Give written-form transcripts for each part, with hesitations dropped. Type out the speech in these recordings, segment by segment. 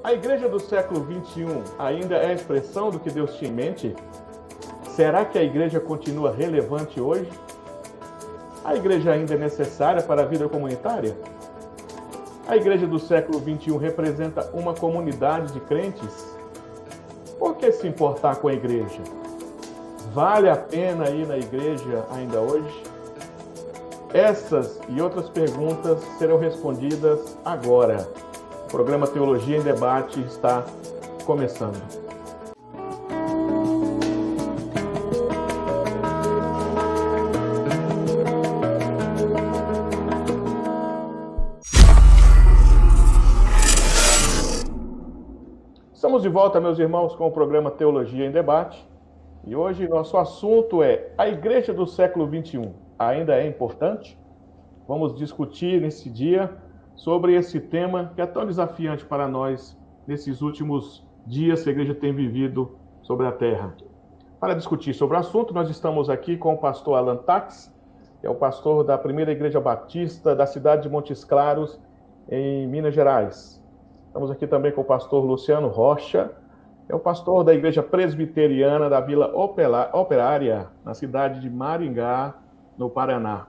A igreja do século XXI ainda é a expressão do que Deus tinha em mente? Será que a igreja continua relevante hoje? A igreja ainda é necessária para a vida comunitária? A igreja do século XXI representa uma comunidade de crentes? Por que se importar com a igreja? Vale a pena ir na igreja ainda hoje? Essas e outras perguntas serão respondidas agora. O programa Teologia em Debate está começando. Estamos de volta, meus irmãos, com o programa Teologia em Debate. E hoje nosso assunto é: a igreja do século XXI ainda é importante? Vamos discutir nesse dia sobre esse tema que é tão desafiante para nós nesses últimos dias que a igreja tem vivido sobre a terra. Para discutir sobre o assunto, nós estamos aqui com o pastor Alan Tax, que é o pastor da Primeira Igreja Batista da cidade de Montes Claros, em Minas Gerais. Estamos aqui também com o pastor Luciano Rocha, que é o pastor da Igreja Presbiteriana da Vila Operária, na cidade de Maringá, no Paraná.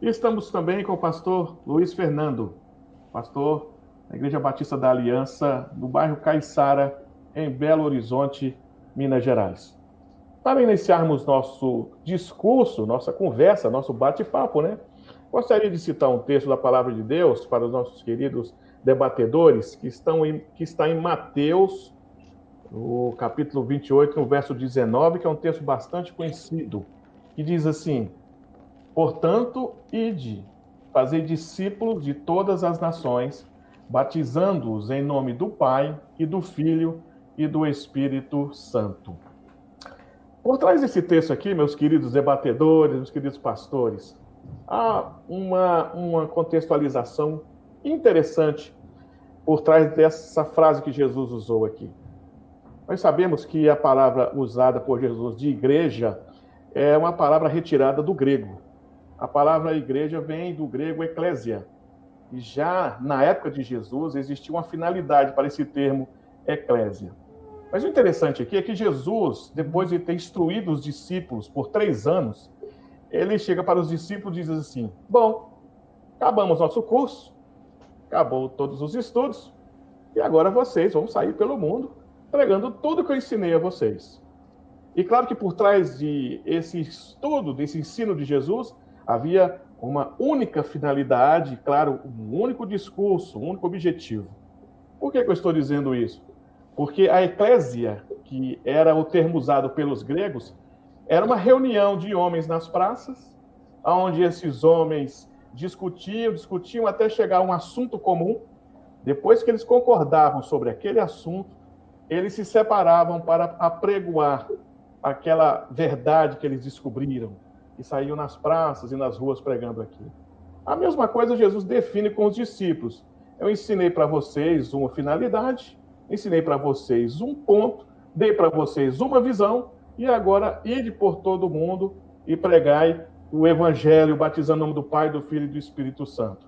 E estamos também com o pastor Luiz Fernando, pastor da Igreja Batista da Aliança, no bairro Caiçara, em Belo Horizonte, Minas Gerais. Para iniciarmos nosso discurso, nossa conversa, nosso bate-papo, gostaria de citar um texto da Palavra de Deus para os nossos queridos debatedores, que está em Mateus, no capítulo 28, no verso 19, que é um texto bastante conhecido, que diz assim: portanto, ide, fazei discípulos de todas as nações, batizando-os em nome do Pai, e do Filho, e do Espírito Santo. Por trás desse texto aqui, meus queridos debatedores, meus queridos pastores, há uma contextualização interessante por trás dessa frase que Jesus usou aqui. Nós sabemos que a palavra usada por Jesus de igreja é uma palavra retirada do grego. A palavra igreja vem do grego eclésia. E já na época de Jesus existia uma finalidade para esse termo eclésia. Mas o interessante aqui é que Jesus, depois de ter instruído os discípulos por 3 anos, ele chega para os discípulos e diz assim: bom, acabamos nosso curso, acabou todos os estudos, e agora vocês vão sair pelo mundo pregando tudo que eu ensinei a vocês. E claro que por trás desse estudo, desse ensino de Jesus, havia uma única finalidade, claro, um único discurso, um único objetivo. Por que eu estou dizendo isso? Porque a eclésia, que era o termo usado pelos gregos, era uma reunião de homens nas praças, onde esses homens discutiam até chegar a um assunto comum. Depois que eles concordavam sobre aquele assunto, eles se separavam para apregoar aquela verdade que eles descobriram, e saíam nas praças e nas ruas pregando aquilo. A mesma coisa Jesus define com os discípulos. Eu ensinei para vocês uma finalidade, ensinei para vocês um ponto, dei para vocês uma visão, e agora ide por todo mundo e pregai o evangelho, batizando o nome do Pai, do Filho e do Espírito Santo.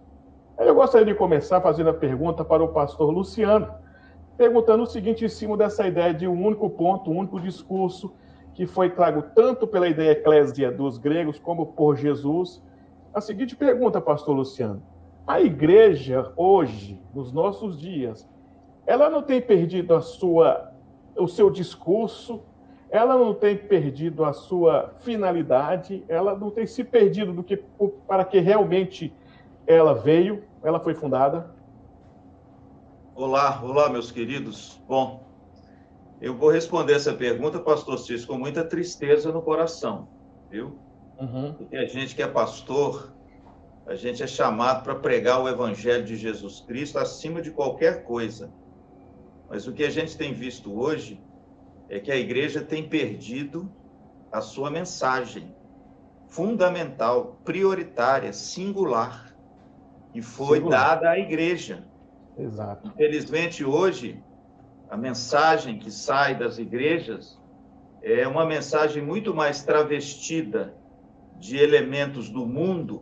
Eu gostaria de começar fazendo a pergunta para o pastor Luciano, perguntando o seguinte em cima dessa ideia de um único ponto, um único discurso, que foi trago tanto pela ideia eclésia dos gregos como por Jesus. A seguinte pergunta, pastor Luciano: a igreja hoje, nos nossos dias, ela não tem perdido o seu discurso, ela não tem perdido a sua finalidade, ela não tem se perdido para que realmente ela veio, ela foi fundada? Olá, meus queridos. Bom, eu vou responder essa pergunta, pastor Cícero, com muita tristeza no coração, viu? Porque a gente que é pastor, a gente é chamado para pregar o evangelho de Jesus Cristo acima de qualquer coisa. Mas o que a gente tem visto hoje é que a igreja tem perdido a sua mensagem fundamental, prioritária, singular, que foi dada à igreja. Exato. Infelizmente, hoje, a mensagem que sai das igrejas é uma mensagem muito mais travestida de elementos do mundo,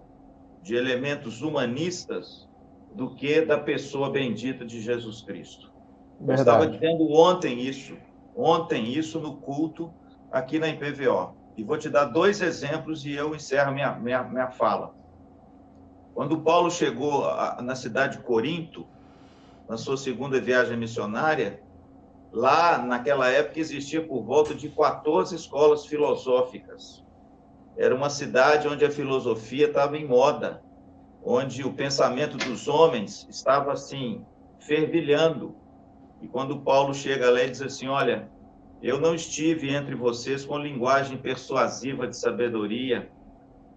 de elementos humanistas, do que da pessoa bendita de Jesus Cristo. Eu estava dizendo ontem isso no culto aqui na IPVO. E vou te dar 2 exemplos e eu encerro minha fala. Quando Paulo chegou na cidade de Corinto, na sua segunda viagem missionária, lá naquela época existia por volta de 14 escolas filosóficas. Era uma cidade onde a filosofia estava em moda, onde o pensamento dos homens estava assim, fervilhando. E quando Paulo chega lá e diz assim, olha, eu não estive entre vocês com linguagem persuasiva de sabedoria,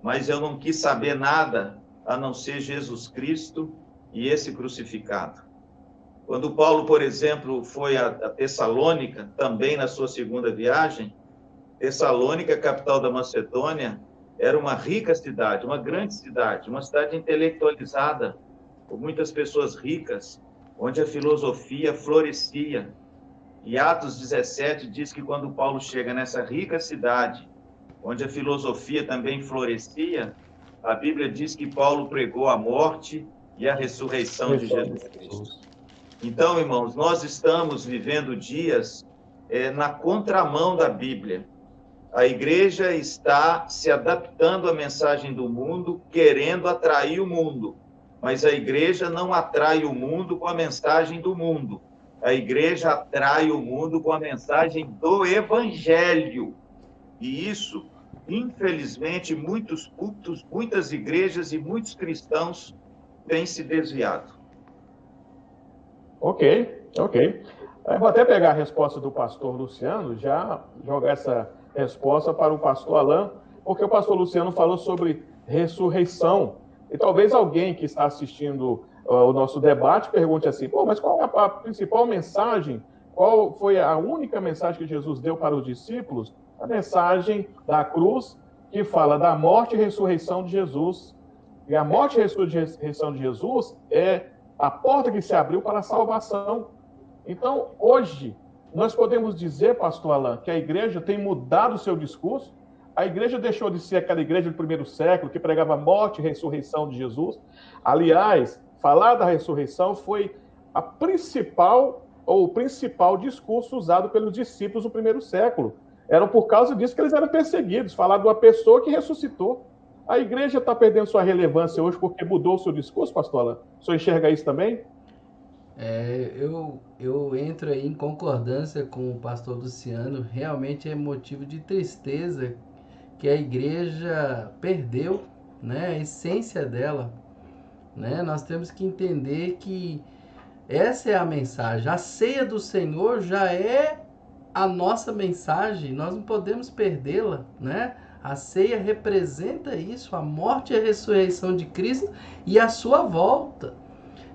mas eu não quis saber nada a não ser Jesus Cristo e esse crucificado. Quando Paulo, por exemplo, foi a Tessalônica, também na sua segunda viagem, Tessalônica, capital da Macedônia, era uma rica cidade, uma grande cidade, uma cidade intelectualizada, por muitas pessoas ricas, onde a filosofia florescia. E Atos 17 diz que quando Paulo chega nessa rica cidade, onde a filosofia também florescia, a Bíblia diz que Paulo pregou a morte e a ressurreição de Jesus Cristo. Então, irmãos, nós estamos vivendo dias na contramão da Bíblia. A igreja está se adaptando à mensagem do mundo, querendo atrair o mundo. Mas a igreja não atrai o mundo com a mensagem do mundo. A igreja atrai o mundo com a mensagem do Evangelho. E isso, infelizmente, muitos cultos, muitas igrejas e muitos cristãos têm se desviado. Ok. Eu vou até pegar a resposta do pastor Luciano, já jogar essa resposta para o pastor Alain, porque o pastor Luciano falou sobre ressurreição. E talvez alguém que está assistindo o nosso debate pergunte assim, mas qual é a principal mensagem? Qual foi a única mensagem que Jesus deu para os discípulos? A mensagem da cruz, que fala da morte e ressurreição de Jesus. E a morte e ressurreição de Jesus é a porta que se abriu para a salvação. Então, hoje, nós podemos dizer, pastor Alain, que a igreja tem mudado o seu discurso. A igreja deixou de ser aquela igreja do primeiro século que pregava a morte e ressurreição de Jesus. Aliás, falar da ressurreição foi o principal discurso usado pelos discípulos do primeiro século. Era por causa disso que eles eram perseguidos, falar de uma pessoa que ressuscitou. A igreja está perdendo sua relevância hoje porque mudou o seu discurso, pastor Alain? O senhor enxerga isso também? Eu entro aí em concordância com o pastor Luciano. Realmente é motivo de tristeza que a igreja perdeu, né, a essência dela. Né? Nós temos que entender que essa é a mensagem. A ceia do Senhor já é a nossa mensagem. Nós não podemos perdê-la, né? A ceia representa isso, a morte e a ressurreição de Cristo e a sua volta.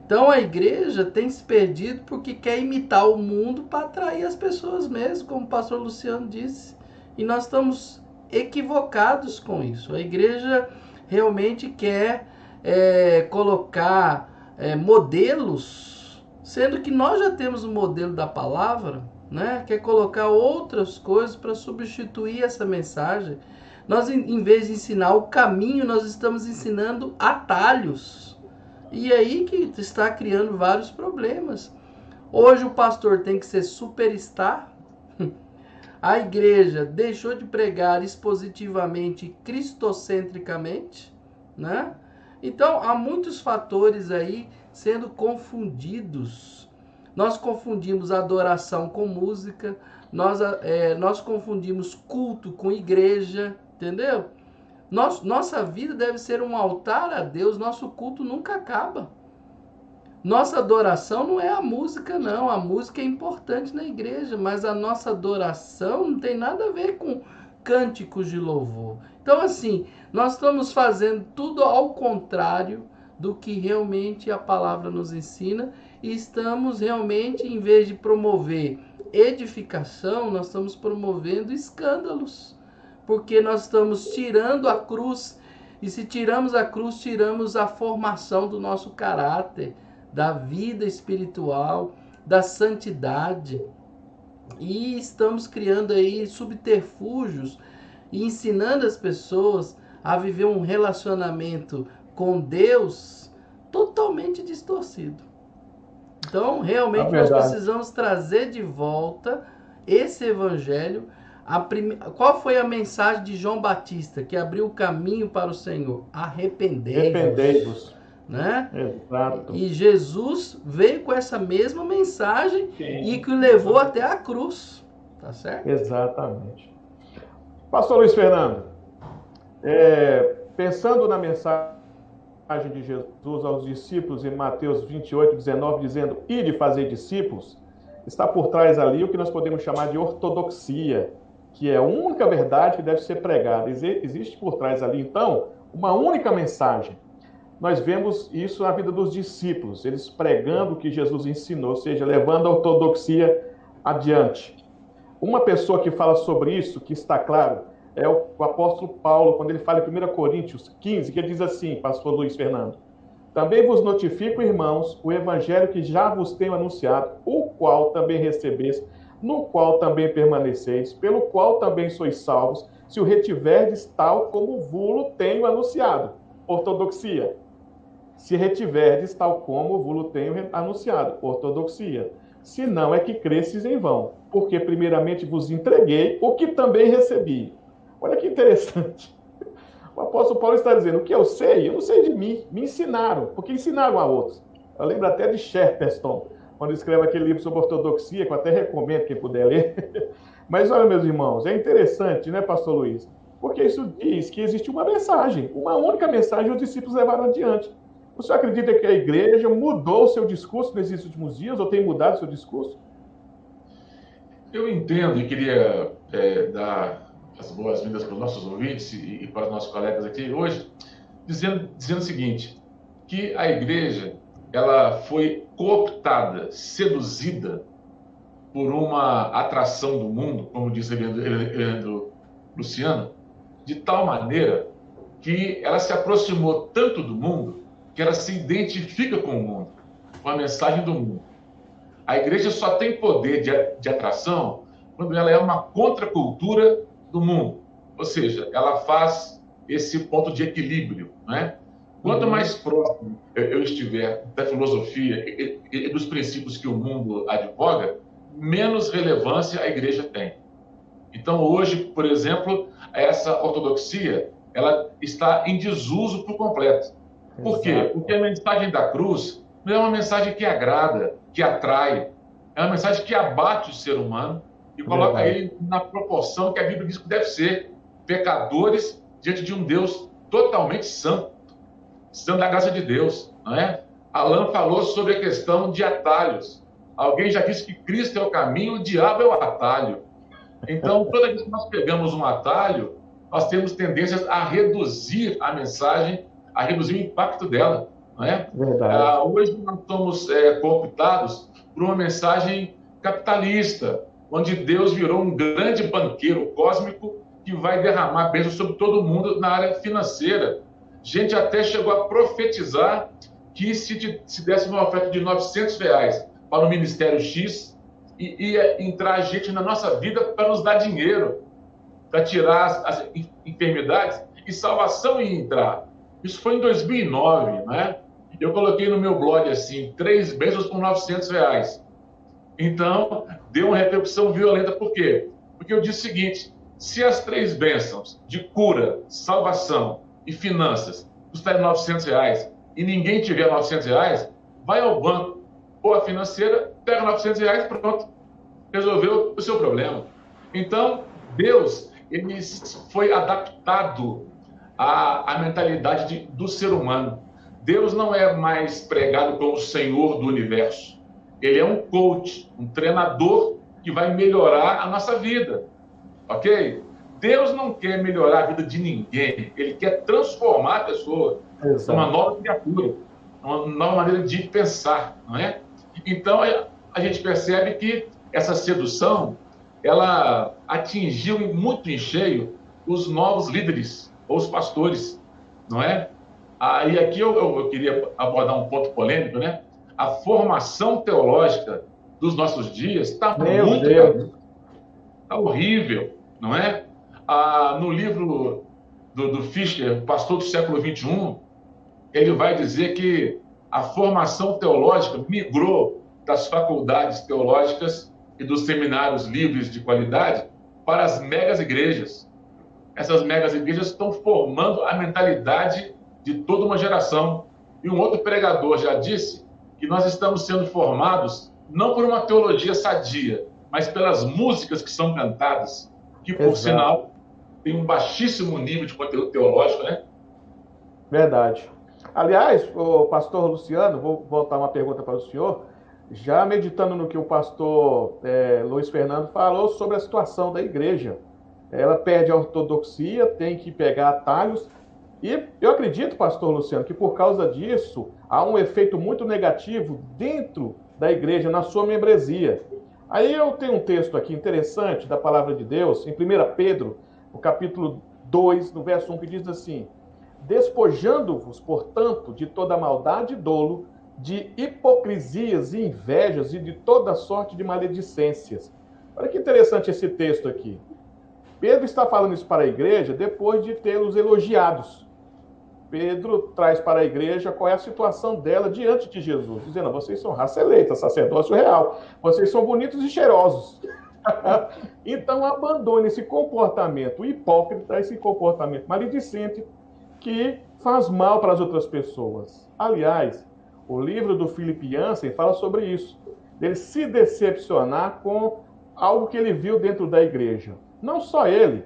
Então a igreja tem se perdido porque quer imitar o mundo para atrair as pessoas mesmo, como o pastor Luciano disse. E nós estamos equivocados com isso. A igreja realmente quer colocar modelos, sendo que nós já temos o modelo da palavra, né? Quer colocar outras coisas para substituir essa mensagem. Nós, em vez de ensinar o caminho, nós estamos ensinando atalhos. E aí que está criando vários problemas. Hoje o pastor tem que ser superstar. A igreja deixou de pregar expositivamente, cristocentricamente, né? Então, há muitos fatores aí sendo confundidos. Nós confundimos adoração com música, nós confundimos culto com igreja, entendeu? Nossa vida deve ser um altar a Deus, nosso culto nunca acaba. Nossa adoração não é a música, não. A música é importante na igreja, mas a nossa adoração não tem nada a ver com cânticos de louvor. Então, assim, nós estamos fazendo tudo ao contrário do que realmente a palavra nos ensina e estamos realmente, em vez de promover edificação, nós estamos promovendo escândalos, porque nós estamos tirando a cruz, e se tiramos a cruz, tiramos a formação do nosso caráter, da vida espiritual, da santidade. E estamos criando aí subterfúgios e ensinando as pessoas a viver um relacionamento com Deus totalmente distorcido. Então, realmente, nós precisamos trazer de volta esse evangelho. Qual foi a mensagem de João Batista, que abriu o caminho para o Senhor? Arrependei-vos. Né? Exato. E Jesus veio com essa mesma mensagem e que o levou até a cruz. Tá certo? Exatamente. Pastor Luiz Fernando, pensando na mensagem de Jesus aos discípulos em Mateus 28, 19, dizendo: "Ide fazer discípulos", está por trás ali o que nós podemos chamar de ortodoxia, que é a única verdade que deve ser pregada. Existe por trás ali, então, uma única mensagem. Nós vemos isso na vida dos discípulos, eles pregando o que Jesus ensinou, ou seja, levando a ortodoxia adiante. Uma pessoa que fala sobre isso, que está claro, é o apóstolo Paulo, quando ele fala em 1 Coríntios 15, que ele diz assim, pastor Luiz Fernando: "Também vos notifico, irmãos, o evangelho que já vos tenho anunciado, o qual também recebeste, no qual também permaneceis, pelo qual também sois salvos, se o retiverdes tal como vulo tenho anunciado." Ortodoxia. Se retiverdes tal como vulo tenho anunciado. Ortodoxia. Se não, é que cresces em vão, porque primeiramente vos entreguei o que também recebi. Olha que interessante. O apóstolo Paulo está dizendo: o que eu não sei de mim, me ensinaram, porque ensinaram a outros. Eu lembro até de Chesterton, quando escreve aquele livro sobre ortodoxia, que eu até recomendo quem puder ler. Mas olha, meus irmãos, é interessante, né, pastor Luiz? Porque isso diz que existe uma mensagem, uma única mensagem, e os discípulos levaram adiante. O senhor acredita que a igreja mudou o seu discurso nesses últimos dias, ou tem mudado o seu discurso? Eu entendo e queria dar as boas-vindas para os nossos ouvintes e para os nossos colegas aqui hoje, dizendo o seguinte, que a igreja ela foi cooptada, seduzida por uma atração do mundo, como diz Leandro Luciano, de tal maneira que ela se aproximou tanto do mundo que ela se identifica com o mundo, com a mensagem do mundo. A igreja só tem poder de atração quando ela é uma contracultura do mundo. Ou seja, ela faz esse ponto de equilíbrio, né? Quanto mais próximo eu estiver da filosofia e dos princípios que o mundo advoga, menos relevância a igreja tem. Então, hoje, por exemplo, essa ortodoxia ela está em desuso por completo. Por quê? Porque a mensagem da cruz não é uma mensagem que agrada, que atrai. É uma mensagem que abate o ser humano e coloca ele na proporção que a Bíblia diz que deve ser. Pecadores diante de um Deus totalmente santo. Santo da graça de Deus, não é? Alain falou sobre a questão de atalhos. Alguém já disse que Cristo é o caminho, o diabo é o atalho. Então, toda vez que nós pegamos um atalho, nós temos tendências a reduzir a mensagem, a reduzir o impacto dela, não é? Hoje nós somos cooptados por uma mensagem capitalista, onde Deus virou um grande banqueiro cósmico que vai derramar bênçãos sobre todo mundo na área financeira. Gente até chegou a profetizar que se desse uma oferta de R$900 para o Ministério X, ia entrar gente na nossa vida para nos dar dinheiro, para tirar as enfermidades, e salvação ia entrar. Isso foi em 2009, né? Eu coloquei no meu blog assim, 3 bênçãos por R$900. Então, deu uma repercussão violenta. Por quê? Porque eu disse o seguinte: se as 3 bênçãos de cura, salvação e finanças custarem R$900 e ninguém tiver R$900, vai ao banco ou a financeira, pega R$900, pronto, resolveu o seu problema. Então, Deus ele foi adaptado à mentalidade do ser humano. Deus não é mais pregado como o Senhor do universo. Ele é um coach, um treinador que vai melhorar a nossa vida, ok? Deus não quer melhorar a vida de ninguém, ele quer transformar a pessoa numa nova criatura, uma nova maneira de pensar, não é? Então, a gente percebe que essa sedução, ela atingiu muito em cheio os novos líderes, ou os pastores, não é? E aqui eu queria abordar um ponto polêmico, né? A formação teológica dos nossos dias está muito... Está horrível, não é? No livro do Fischer, Pastor do Século XXI, ele vai dizer que a formação teológica migrou das faculdades teológicas e dos seminários livres de qualidade para as megas igrejas. Essas megas igrejas estão formando a mentalidade de toda uma geração. E um outro pregador já disse que nós estamos sendo formados não por uma teologia sadia, mas pelas músicas que são cantadas, que, por sinal, tem um baixíssimo nível de conteúdo teológico, né? Verdade. Aliás, o pastor Luciano, vou voltar uma pergunta para o senhor, já meditando no que o pastor Luiz Fernando falou sobre a situação da igreja. Ela perde a ortodoxia, tem que pegar atalhos, e eu acredito, pastor Luciano, que por causa disso há um efeito muito negativo dentro da igreja, na sua membresia. Aí eu tenho um texto aqui interessante da palavra de Deus, em 1 Pedro, no capítulo 2, no verso 1, que diz assim: despojando-vos, portanto, de toda maldade e dolo, de hipocrisias e invejas e de toda sorte de maledicências. Olha que interessante esse texto aqui. Pedro está falando isso para a igreja depois de tê-los elogiados. Pedro traz para a igreja qual é a situação dela diante de Jesus, dizendo: vocês são raça eleita, sacerdócio real, vocês são bonitos e cheirosos. Então abandone esse comportamento hipócrita, esse comportamento maledicente que faz mal para as outras pessoas. Aliás, o livro do Philip Yancey fala sobre isso, dele se decepcionar com algo que ele viu dentro da igreja. Não só ele,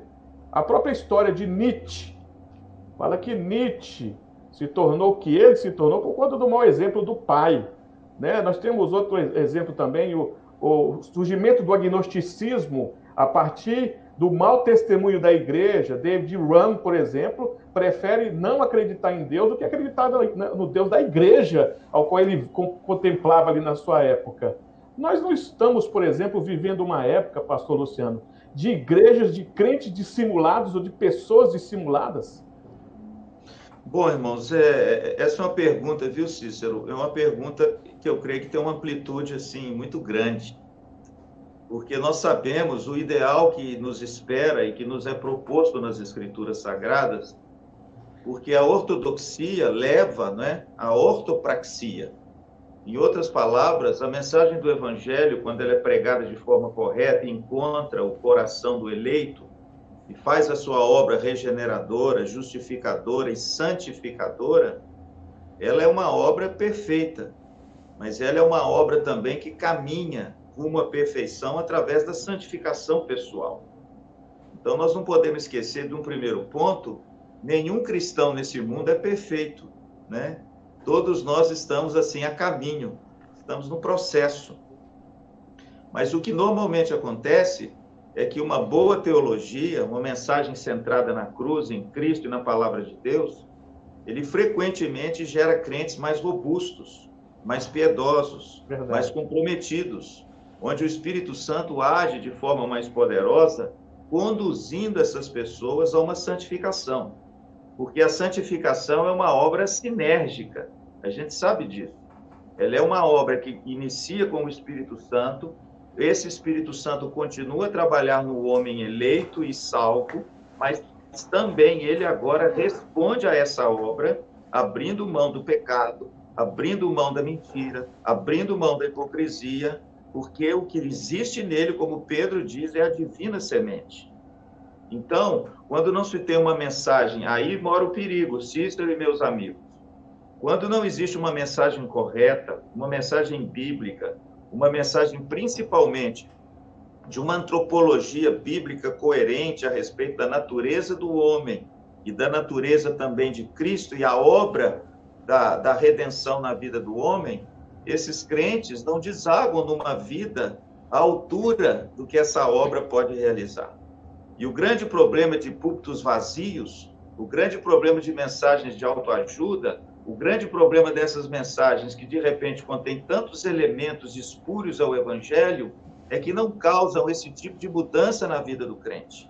a própria história de Nietzsche fala que Nietzsche se tornou o que ele se tornou por conta do mau exemplo do pai. Né? Nós temos outro exemplo também, o surgimento do agnosticismo a partir do mau testemunho da igreja. David Rham, por exemplo, prefere não acreditar em Deus do que acreditar no Deus da igreja, ao qual ele contemplava ali na sua época. Nós não estamos, por exemplo, vivendo uma época, pastor Luciano, de igrejas de crentes dissimulados ou de pessoas dissimuladas? Bom, irmãos, essa é uma pergunta, viu, Cícero? É uma pergunta que eu creio que tem uma amplitude, assim, muito grande. Porque nós sabemos o ideal que nos espera e que nos é proposto nas Escrituras Sagradas, porque a ortodoxia leva, né, à ortopraxia. Em outras palavras, a mensagem do Evangelho, quando ela é pregada de forma correta e encontra o coração do eleito, e faz a sua obra regeneradora, justificadora e santificadora, ela é uma obra perfeita, mas ela é uma obra também que caminha rumo à perfeição através da santificação pessoal. Então, nós não podemos esquecer de um primeiro ponto: nenhum cristão nesse mundo é perfeito, né? Todos nós estamos assim a caminho, estamos no processo. Mas o que normalmente acontece é que uma boa teologia, uma mensagem centrada na cruz, em Cristo e na palavra de Deus, ele frequentemente gera crentes mais robustos, mais piedosos, mais comprometidos, onde o Espírito Santo age de forma mais poderosa, conduzindo essas pessoas a uma santificação. Porque a santificação é uma obra sinérgica, a gente sabe disso. Ela é uma obra que inicia com o Espírito Santo. Esse Espírito Santo continua a trabalhar no homem eleito e salvo, mas também ele agora responde a essa obra, abrindo mão do pecado, abrindo mão da mentira, abrindo mão da hipocrisia, porque o que existe nele, como Pedro diz, é a divina semente. Então, quando não se tem uma mensagem, aí mora o perigo, Cícero e meus amigos. Quando não existe uma mensagem correta, uma mensagem bíblica, uma mensagem principalmente de uma antropologia bíblica coerente a respeito da natureza do homem e da natureza também de Cristo e a obra da redenção na vida do homem, esses crentes não desaguam numa vida à altura do que essa obra pode realizar. E o grande problema de púlpitos vazios, o grande problema de mensagens de autoajuda, o grande problema dessas mensagens que, de repente, contêm tantos elementos espúrios ao Evangelho, é que não causam esse tipo de mudança na vida do crente.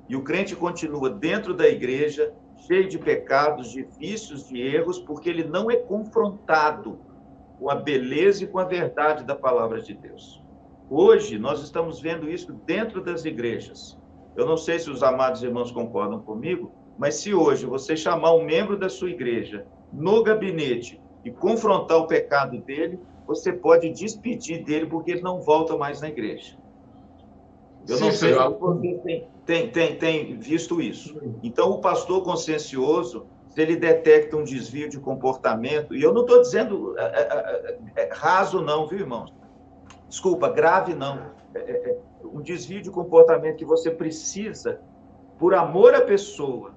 E o crente continua dentro da igreja, cheio de pecados, de vícios, de erros, porque ele não é confrontado com a beleza e com a verdade da palavra de Deus. Hoje, nós estamos vendo isso dentro das igrejas. Eu não sei se os amados irmãos concordam comigo, mas se hoje você chamar um membro da sua igreja no gabinete e confrontar o pecado dele, você pode despedir dele porque ele não volta mais na igreja. Eu não sei se você tem visto isso. Então, o pastor consciencioso, se ele detecta um desvio de comportamento, e eu não estou dizendo raso não, viu, irmãos? Desculpa, grave não. Um desvio de comportamento que você precisa, por amor à pessoa,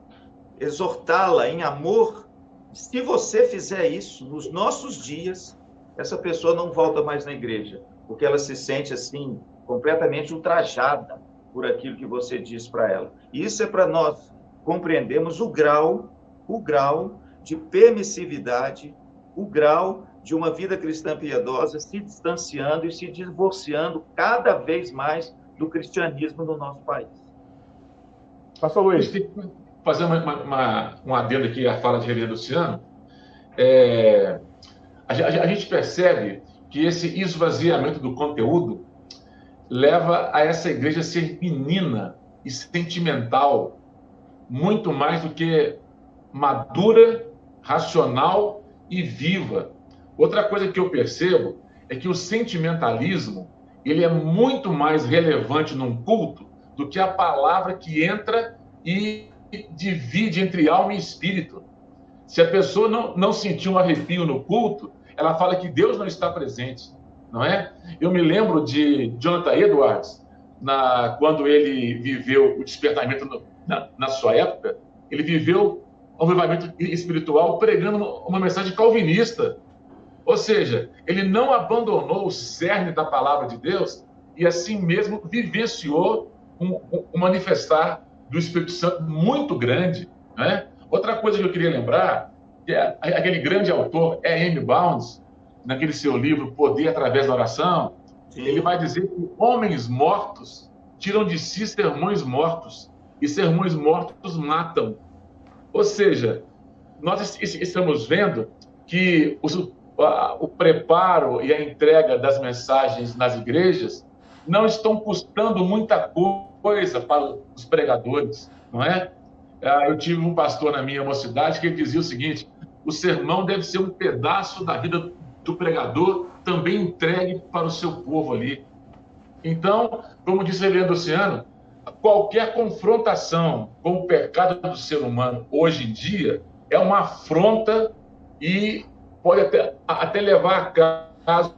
exortá-la em amor. Se você fizer isso nos nossos dias, essa pessoa não volta mais na igreja, porque ela se sente assim, completamente ultrajada por aquilo que você diz para ela. E isso é para nós compreendermos o grau de permissividade, o grau de uma vida cristã piedosa se distanciando e se divorciando cada vez mais do cristianismo no nosso país. Pastor Luiz. Fazer um adendo aqui à fala de Reverendo Luciano. A gente percebe que esse esvaziamento do conteúdo leva a essa igreja a ser menina e sentimental, muito mais do que madura, racional e viva. Outra coisa que eu percebo é que o sentimentalismo ele é muito mais relevante num culto do que a palavra que entra e divide entre alma e espírito. Se a pessoa não sentir um arrepio no culto, ela fala que Deus não está presente, não é? Eu me lembro de Jonathan Edwards, quando ele viveu o despertamento na sua época, ele viveu um avivamento espiritual pregando uma mensagem calvinista. Ou seja, ele não abandonou o cerne da palavra de Deus e assim mesmo vivenciou um manifestar do Espírito Santo muito grande, né? Outra coisa que eu queria lembrar, que é aquele grande autor, E.M. Bounds, naquele seu livro Poder através da Oração, ele vai dizer que homens mortos tiram de si sermões mortos, e sermões mortos matam. Ou seja, nós estamos vendo que o preparo e a entrega das mensagens nas igrejas não estão custando muita coisa para os pregadores, não é? Eu tive um pastor na minha mocidade que ele dizia o seguinte: o sermão deve ser um pedaço da vida do pregador também entregue para o seu povo ali. Então, como disse Reverendo Luciano, qualquer confrontação com o pecado do ser humano hoje em dia é uma afronta e pode até levar a caso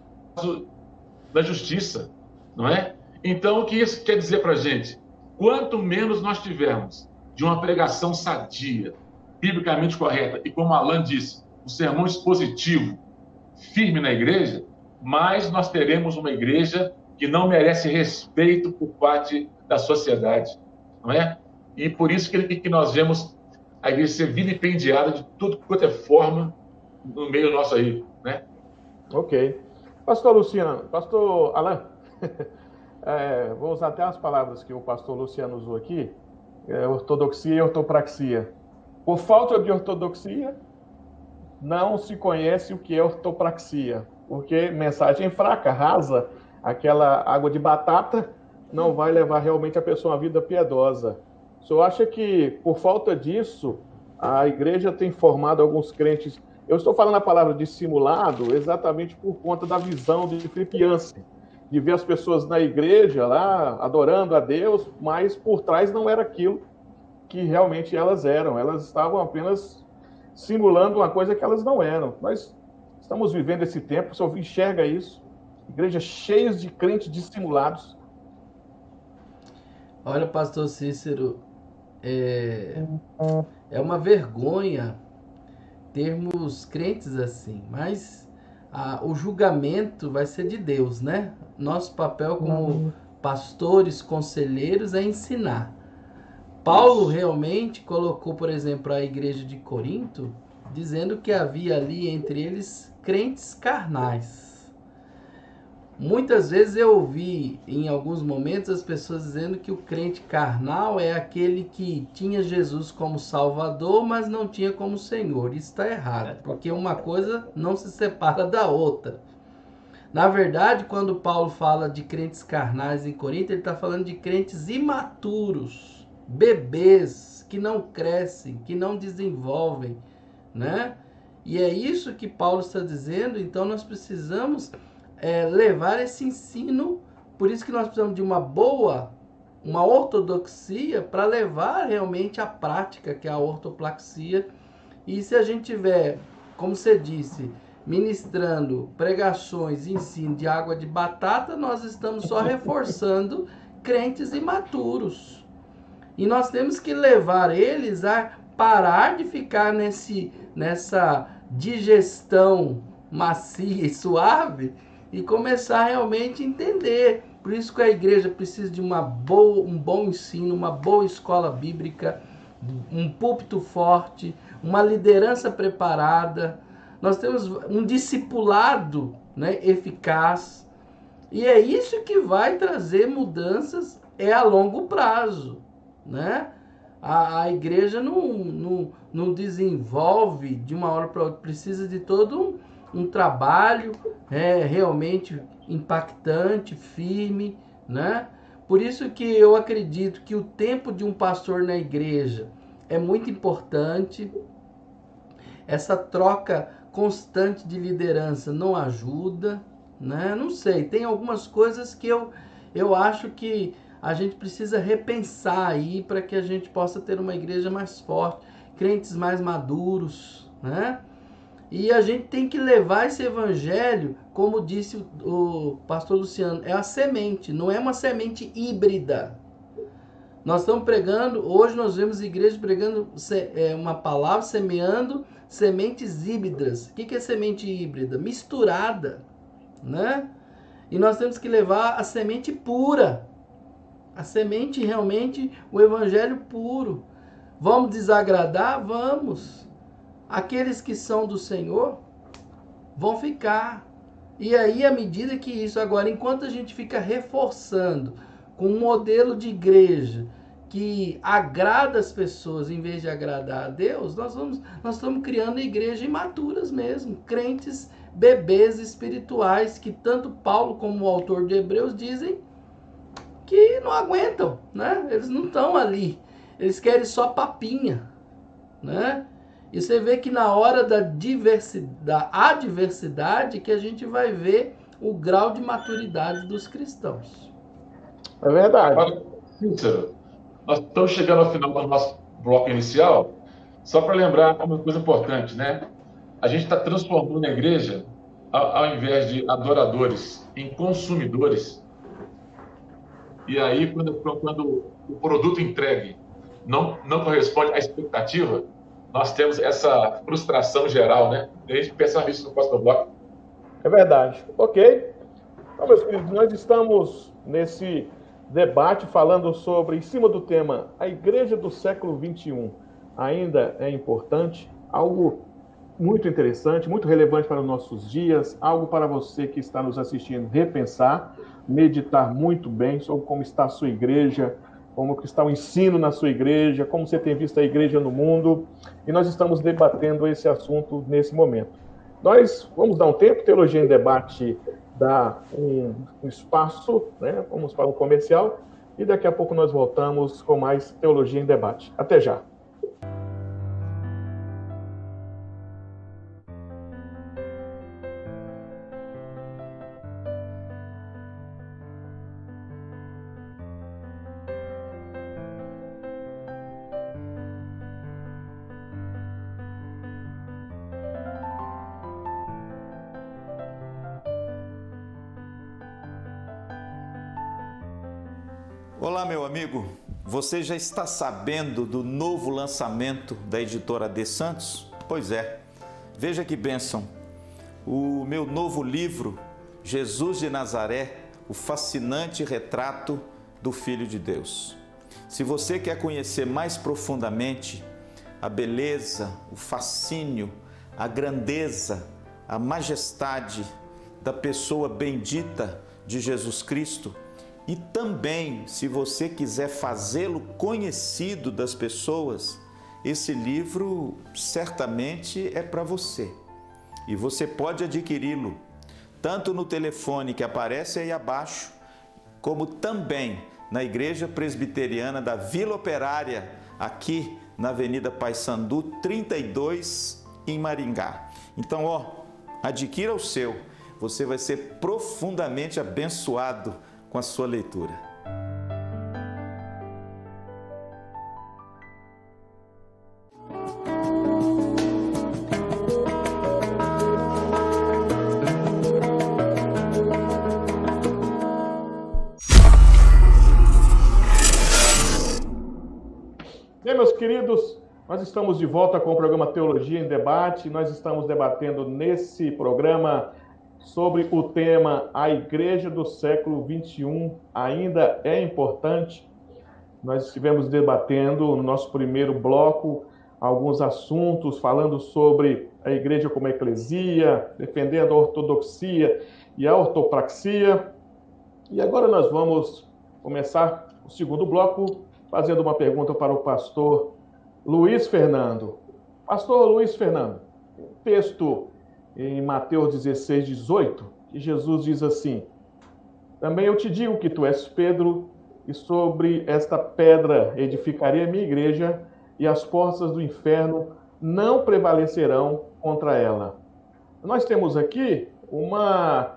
da justiça, não é? Então, o que isso quer dizer para a gente? Quanto menos nós tivermos de uma pregação sadia, biblicamente correta, e como Alan disse, um sermão expositivo, firme na igreja, mais nós teremos uma igreja que não merece respeito por parte da sociedade, não é? E por isso que nós vemos a igreja ser vilipendiada de tudo quanto é forma no meio nosso aí, né? Ok. Pastor Luciano, pastor Alan, vou usar até as palavras que o pastor Luciano usou aqui, ortodoxia e ortopraxia. Por falta de ortodoxia, não se conhece o que é ortopraxia, porque mensagem fraca, rasa, aquela água de batata, não vai levar realmente a pessoa a uma vida piedosa. O senhor acha que, por falta disso, a igreja tem formado alguns crentes... Eu estou falando a palavra dissimulado exatamente por conta da visão de Filipe Yancey, de ver as pessoas na igreja lá, adorando a Deus, mas por trás não era aquilo que realmente elas eram. Elas estavam apenas simulando uma coisa que elas não eram. Nós estamos vivendo esse tempo, o senhor enxerga isso? Igrejas cheias de crentes dissimulados. Olha, pastor Cícero, é uma vergonha termos crentes assim, mas o julgamento vai ser de Deus, né? Nosso papel como pastores, conselheiros é ensinar. Paulo realmente colocou, por exemplo, a igreja de Corinto, dizendo que havia ali entre eles crentes carnais. Muitas vezes eu ouvi, em alguns momentos, as pessoas dizendo que o crente carnal é aquele que tinha Jesus como Salvador, mas não tinha como Senhor. Isso está errado, porque uma coisa não se separa da outra. Na verdade, quando Paulo fala de crentes carnais em Corinto, ele está falando de crentes imaturos, bebês, que não crescem, que não desenvolvem, né? E é isso que Paulo está dizendo, então nós precisamos levar esse ensino, por isso que nós precisamos de uma ortodoxia para levar realmente à prática, que é a ortopraxia. E se a gente tiver, como você disse, ministrando pregações e ensino de água de batata, nós estamos só reforçando crentes imaturos. E nós temos que levar eles a parar de ficar nessa digestão macia e suave e começar realmente a entender. Por isso que a igreja precisa de um bom ensino, uma boa escola bíblica, um púlpito forte, uma liderança preparada. Nós temos um discipulado, né, eficaz. E é isso que vai trazer mudanças a longo prazo, né? A igreja não desenvolve de uma hora para outra, precisa de todo um trabalho realmente impactante, firme, né? Por isso que eu acredito que o tempo de um pastor na igreja é muito importante. Essa troca constante de liderança não ajuda, né? Não sei, tem algumas coisas que eu acho que a gente precisa repensar aí para que a gente possa ter uma igreja mais forte, crentes mais maduros, né? E a gente tem que levar esse evangelho, como disse o pastor Luciano, é a semente, não é uma semente híbrida. Nós estamos pregando, hoje nós vemos igrejas pregando uma palavra, semeando sementes híbridas. O que é semente híbrida? Misturada, né? E nós temos que levar a semente pura. A semente realmente, o evangelho puro. Vamos desagradar? Vamos. Aqueles que são do Senhor vão ficar. E aí, à medida que isso, agora, enquanto a gente fica reforçando com um modelo de igreja que agrada as pessoas em vez de agradar a Deus, nós estamos criando igrejas imaturas mesmo, crentes bebês espirituais que tanto Paulo como o autor de Hebreus dizem que não aguentam, né? Eles não estão ali, eles querem só papinha, né? E você vê que na hora da adversidade que a gente vai ver o grau de maturidade dos cristãos. É verdade. Olha, Cícero, nós estamos chegando ao final do nosso bloco inicial, só para lembrar uma coisa importante, né? A gente está transformando a igreja, ao invés de adoradores, em consumidores. E aí, quando o produto entregue não corresponde à expectativa, nós temos essa frustração geral, né? E a gente pensa nisso no próximo bloco. É verdade. Ok. Então, meus queridos, nós estamos nesse debate falando sobre, em cima do tema, a igreja do século XXI ainda é importante, algo muito interessante, muito relevante para os nossos dias, algo para você que está nos assistindo repensar, meditar muito bem sobre como está a sua igreja, como está o ensino na sua igreja, como você tem visto a igreja no mundo, e nós estamos debatendo esse assunto nesse momento. Nós vamos dar um tempo, Teologia em Debate dá um espaço, né? Vamos para um comercial, e daqui a pouco nós voltamos com mais Teologia em Debate. Até já! Olá, meu amigo. Você já está sabendo do novo lançamento da editora De Santos? Pois é. Veja que bênção. O meu novo livro, Jesus de Nazaré, o fascinante retrato do Filho de Deus. Se você quer conhecer mais profundamente a beleza, o fascínio, a grandeza, a majestade da pessoa bendita de Jesus Cristo, e também, se você quiser fazê-lo conhecido das pessoas, esse livro certamente é para você. E você pode adquiri-lo tanto no telefone que aparece aí abaixo, como também na Igreja Presbiteriana da Vila Operária, aqui na Avenida Paissandu 32, em Maringá. Então, adquira o seu. Você vai ser profundamente abençoado com a sua leitura. Bem, meus queridos, nós estamos de volta com o programa Teologia em Debate. Nós estamos debatendo nesse programa sobre o tema A Igreja do Século XXI ainda é importante. Nós estivemos debatendo no nosso primeiro bloco alguns assuntos, falando sobre a igreja como eclesia, defendendo a ortodoxia e a ortopraxia. E agora nós vamos começar o segundo bloco fazendo uma pergunta para o pastor Luiz Fernando. Pastor Luiz Fernando, texto em Mateus 16, 18, que Jesus diz assim: também eu te digo que tu és Pedro, e sobre esta pedra edificarei a minha igreja, e as portas do inferno não prevalecerão contra ela. Nós temos aqui uma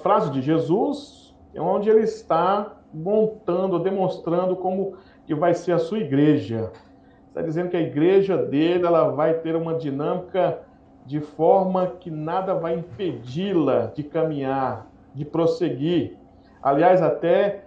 frase de Jesus, onde ele está montando, demonstrando como que vai ser a sua igreja. Está dizendo que a igreja dele ela vai ter uma dinâmica de forma que nada vai impedi-la de caminhar, de prosseguir. Aliás, até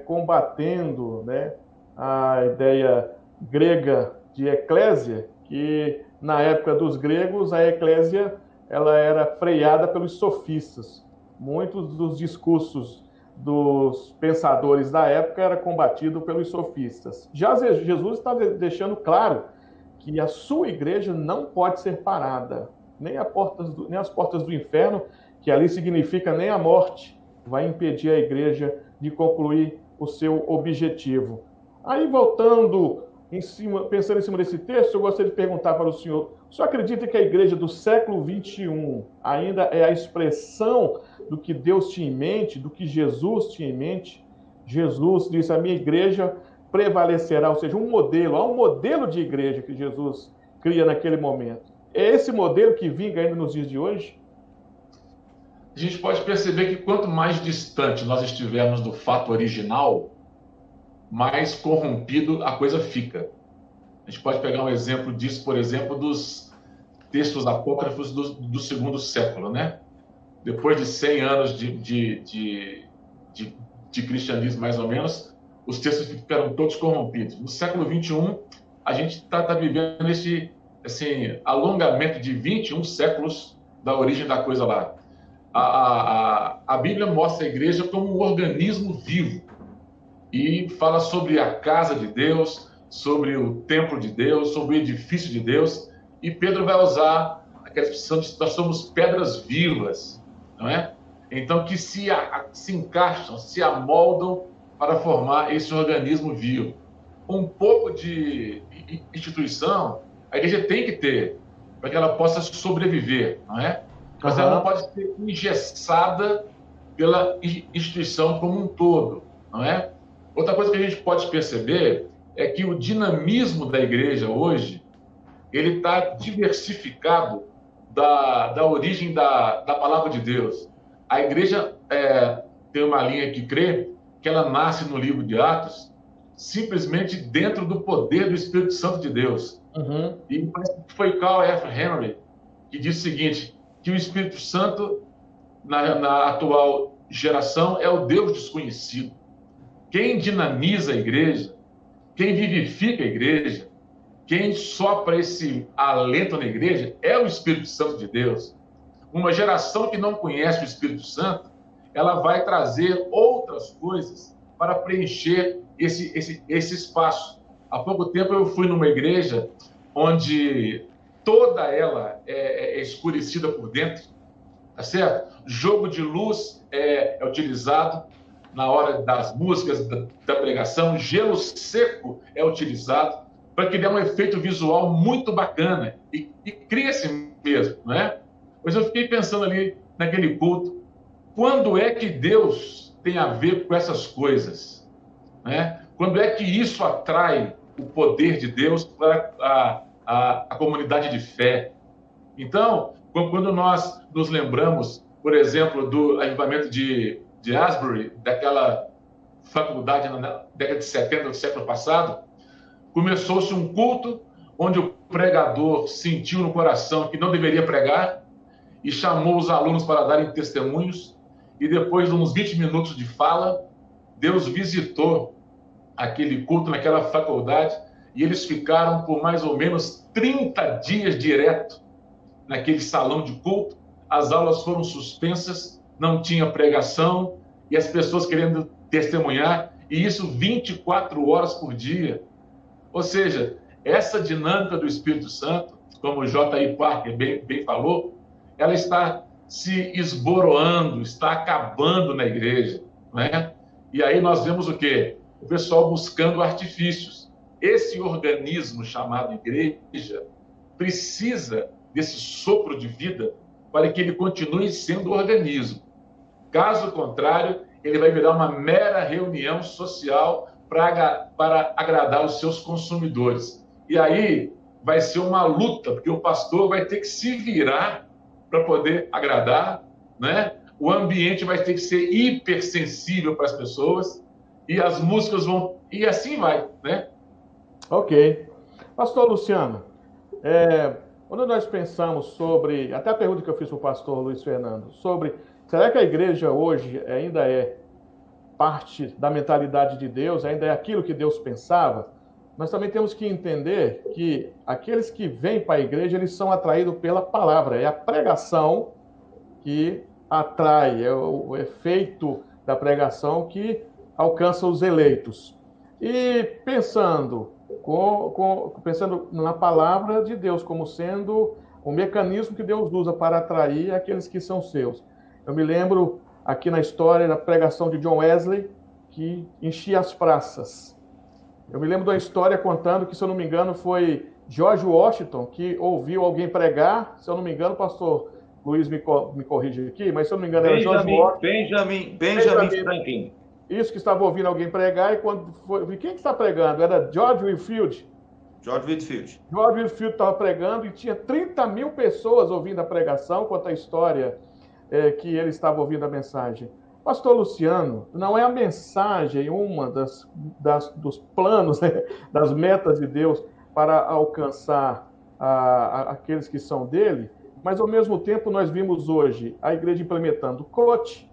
combatendo, né, a ideia grega de eclésia, que na época dos gregos a eclésia ela era freada pelos sofistas. Muitos dos discursos dos pensadores da época era combatido pelos sofistas. Já Jesus está deixando claro que a sua igreja não pode ser parada, nem as portas do inferno, que ali significa nem a morte, vai impedir a igreja de concluir o seu objetivo. Aí, voltando pensando em cima desse texto, eu gostaria de perguntar para o senhor acredita que a igreja do século XXI ainda é a expressão do que Deus tinha em mente, do que Jesus tinha em mente? Jesus disse, a minha igreja prevalecerá, ou seja, há um modelo de igreja que Jesus cria naquele momento. É esse modelo que vinga ainda nos dias de hoje? A gente pode perceber que quanto mais distante nós estivermos do fato original, mais corrompido a coisa fica. A gente pode pegar um exemplo disso, por exemplo, dos textos apócrifos do segundo século, né? Depois de 100 anos de cristianismo, mais ou menos, os textos ficaram todos corrompidos. No século XXI, a gente está vivendo esse alongamento de 21 séculos da origem da coisa lá. A Bíblia mostra a igreja como um organismo vivo e fala sobre a casa de Deus, sobre o templo de Deus, sobre o edifício de Deus, e Pedro vai usar aquela expressão de nós somos pedras vivas, não é? Então, que se encaixam, se amoldam para formar esse organismo vivo. Um pouco de instituição a igreja tem que ter, para que ela possa sobreviver, não é? Mas ela não pode ser engessada pela instituição como um todo, não é? Outra coisa que a gente pode perceber é que o dinamismo da igreja hoje, ele está diversificado da origem da palavra de Deus. A igreja tem uma linha que crê que ela nasce no livro de Atos simplesmente dentro do poder do Espírito Santo de Deus. E foi Carl F. Henry que disse o seguinte, que o Espírito Santo, na atual geração, é o Deus desconhecido. Quem dinamiza a igreja, quem vivifica a igreja, quem sopra esse alento na igreja é o Espírito Santo de Deus. Uma geração que não conhece o Espírito Santo, ela vai trazer outras coisas para preencher esse espaço. Há pouco tempo eu fui numa igreja onde toda ela é escurecida por dentro, tá certo? Jogo de luz é utilizado na hora das músicas, da pregação, gelo seco é utilizado para que dê um efeito visual muito bacana e cria-se mesmo, não é? Mas eu fiquei pensando ali naquele culto, quando é que Deus tem a ver com essas coisas, né? Quando é que isso atrai o poder de Deus para a comunidade de fé. Então, quando nós nos lembramos, por exemplo, do avivamento de Asbury, daquela faculdade na década de 70 do século passado, começou-se um culto onde o pregador sentiu no coração que não deveria pregar e chamou os alunos para darem testemunhos, e depois de uns 20 minutos de fala, Deus visitou aquele culto naquela faculdade e eles ficaram por mais ou menos 30 dias direto naquele salão de culto. As aulas foram suspensas, não tinha pregação e as pessoas querendo testemunhar, e isso 24 horas por dia. Ou seja, essa dinâmica do Espírito Santo, como o J.I. Parker bem falou, ela está se esboroando, está acabando na igreja, né? E aí nós vemos o quê? O pessoal buscando artifícios. Esse organismo chamado igreja precisa desse sopro de vida para que ele continue sendo organismo. Caso contrário, ele vai virar uma mera reunião social para agradar os seus consumidores. E aí vai ser uma luta, porque o pastor vai ter que se virar para poder agradar, né? O ambiente vai ter que ser hipersensível para as pessoas e as músicas vão... E assim vai, né? Ok. Pastor Luciano, quando nós pensamos sobre... Até a pergunta que eu fiz para o pastor Luiz Fernando, sobre... Será que a igreja hoje ainda é parte da mentalidade de Deus, ainda é aquilo que Deus pensava? Nós também temos que entender que aqueles que vêm para a igreja, eles são atraídos pela palavra. É a pregação que atrai, é o efeito da pregação que alcança os eleitos. E pensando na palavra de Deus como sendo o mecanismo que Deus usa para atrair aqueles que são seus. Eu me lembro aqui na história da pregação de John Wesley, que enchia as praças. Eu me lembro da história contando que, se eu não me engano, foi George Washington que ouviu alguém pregar, se eu não me engano, pastor Luiz me corrige aqui, mas se eu não me engano era George Washington. Benjamin Franklin. Isso, que estava ouvindo alguém pregar, e quando foi... Quem que está pregando? Era George Whitefield. George Whitefield estava pregando e tinha 30 mil pessoas ouvindo a pregação, quanto à história que ele estava ouvindo a mensagem. Pastor Luciano, não é a mensagem uma dos planos, né, das metas de Deus para alcançar aqueles que são dele, mas ao mesmo tempo nós vimos hoje a igreja implementando coach,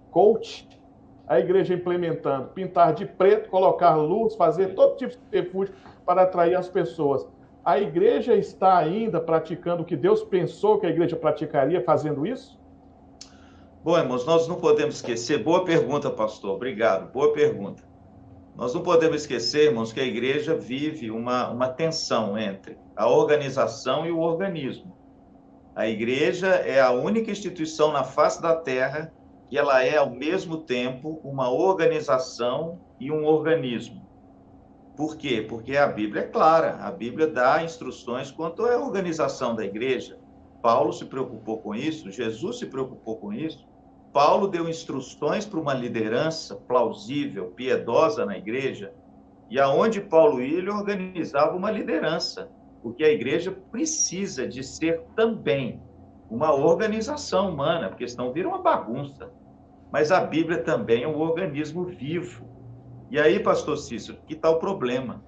a igreja implementando pintar de preto, colocar luz, fazer todo tipo de refúgio para atrair as pessoas. A igreja está ainda praticando o que Deus pensou que a igreja praticaria fazendo isso? Bom, irmãos, nós não podemos esquecer... Boa pergunta, pastor. Obrigado. Boa pergunta. Nós não podemos esquecer, irmãos, que a igreja vive uma tensão entre a organização e o organismo. A igreja é a única instituição na face da terra que ela é, ao mesmo tempo, uma organização e um organismo. Por quê? Porque a Bíblia é clara. A Bíblia dá instruções quanto à organização da igreja. Paulo se preocupou com isso, Jesus se preocupou com isso. Paulo deu instruções para uma liderança plausível, piedosa na igreja, e aonde Paulo ia, ele organizava uma liderança, porque a igreja precisa de ser também uma organização humana, porque senão vira uma bagunça. Mas a Bíblia também é um organismo vivo. E aí, pastor Cícero, que está o problema?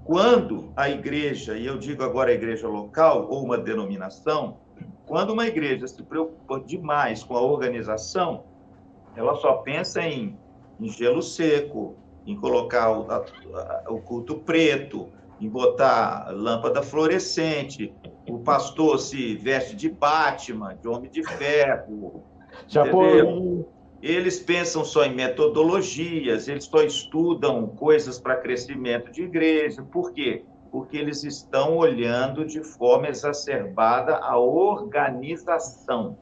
Quando a igreja, e eu digo agora a igreja local ou uma denominação, quando uma igreja se preocupa demais com a organização, ela só pensa em gelo seco, em colocar o culto preto, em botar lâmpada fluorescente, o pastor se veste de Batman, de Homem de Ferro, entendeu? Eles pensam só em metodologias, eles só estudam coisas para crescimento de igreja. Por quê? Porque eles estão olhando de forma exacerbada a organização.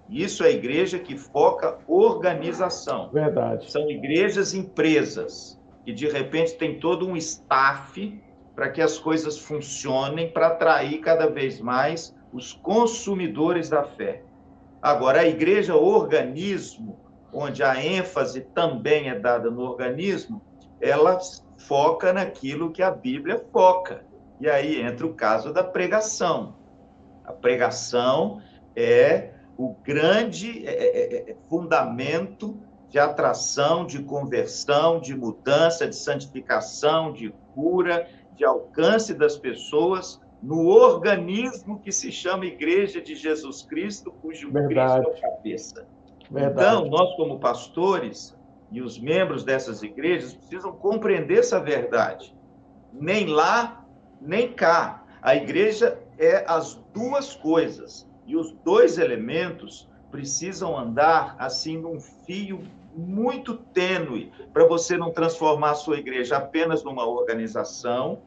Isso é a igreja que foca organização. Verdade. São igrejas empresas, que de repente tem todo um staff para que as coisas funcionem, para atrair cada vez mais os consumidores da fé. Agora, a igreja organismo, onde a ênfase também é dada no organismo, ela foca naquilo que a Bíblia foca. E aí entra o caso da pregação. A pregação é o grande fundamento de atração, de conversão, de mudança, de santificação, de cura, de alcance das pessoas no organismo que se chama Igreja de Jesus Cristo, cujo Cristo é o cabeça. Então, nós como pastores e os membros dessas igrejas precisam compreender essa verdade. Nem lá, nem cá. A igreja é as duas coisas. E os dois elementos precisam andar assim num fio muito tênue para você não transformar a sua igreja apenas numa organização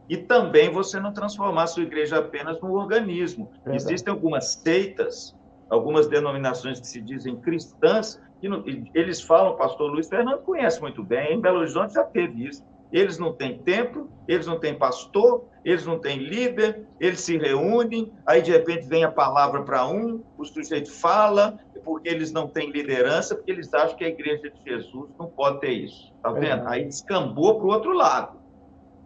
e também você não transformar a sua igreja apenas num organismo. Existem algumas seitas, algumas denominações que se dizem cristãs, que não, eles falam, o pastor Luiz Fernando conhece muito bem, em Belo Horizonte já teve isso. Eles não têm templo, eles não têm pastor, eles não têm líder, eles se reúnem, aí de repente vem a palavra para um, o sujeito fala, porque eles não têm liderança, porque eles acham que a igreja de Jesus não pode ter isso. Está vendo? Aí descambou para o outro lado.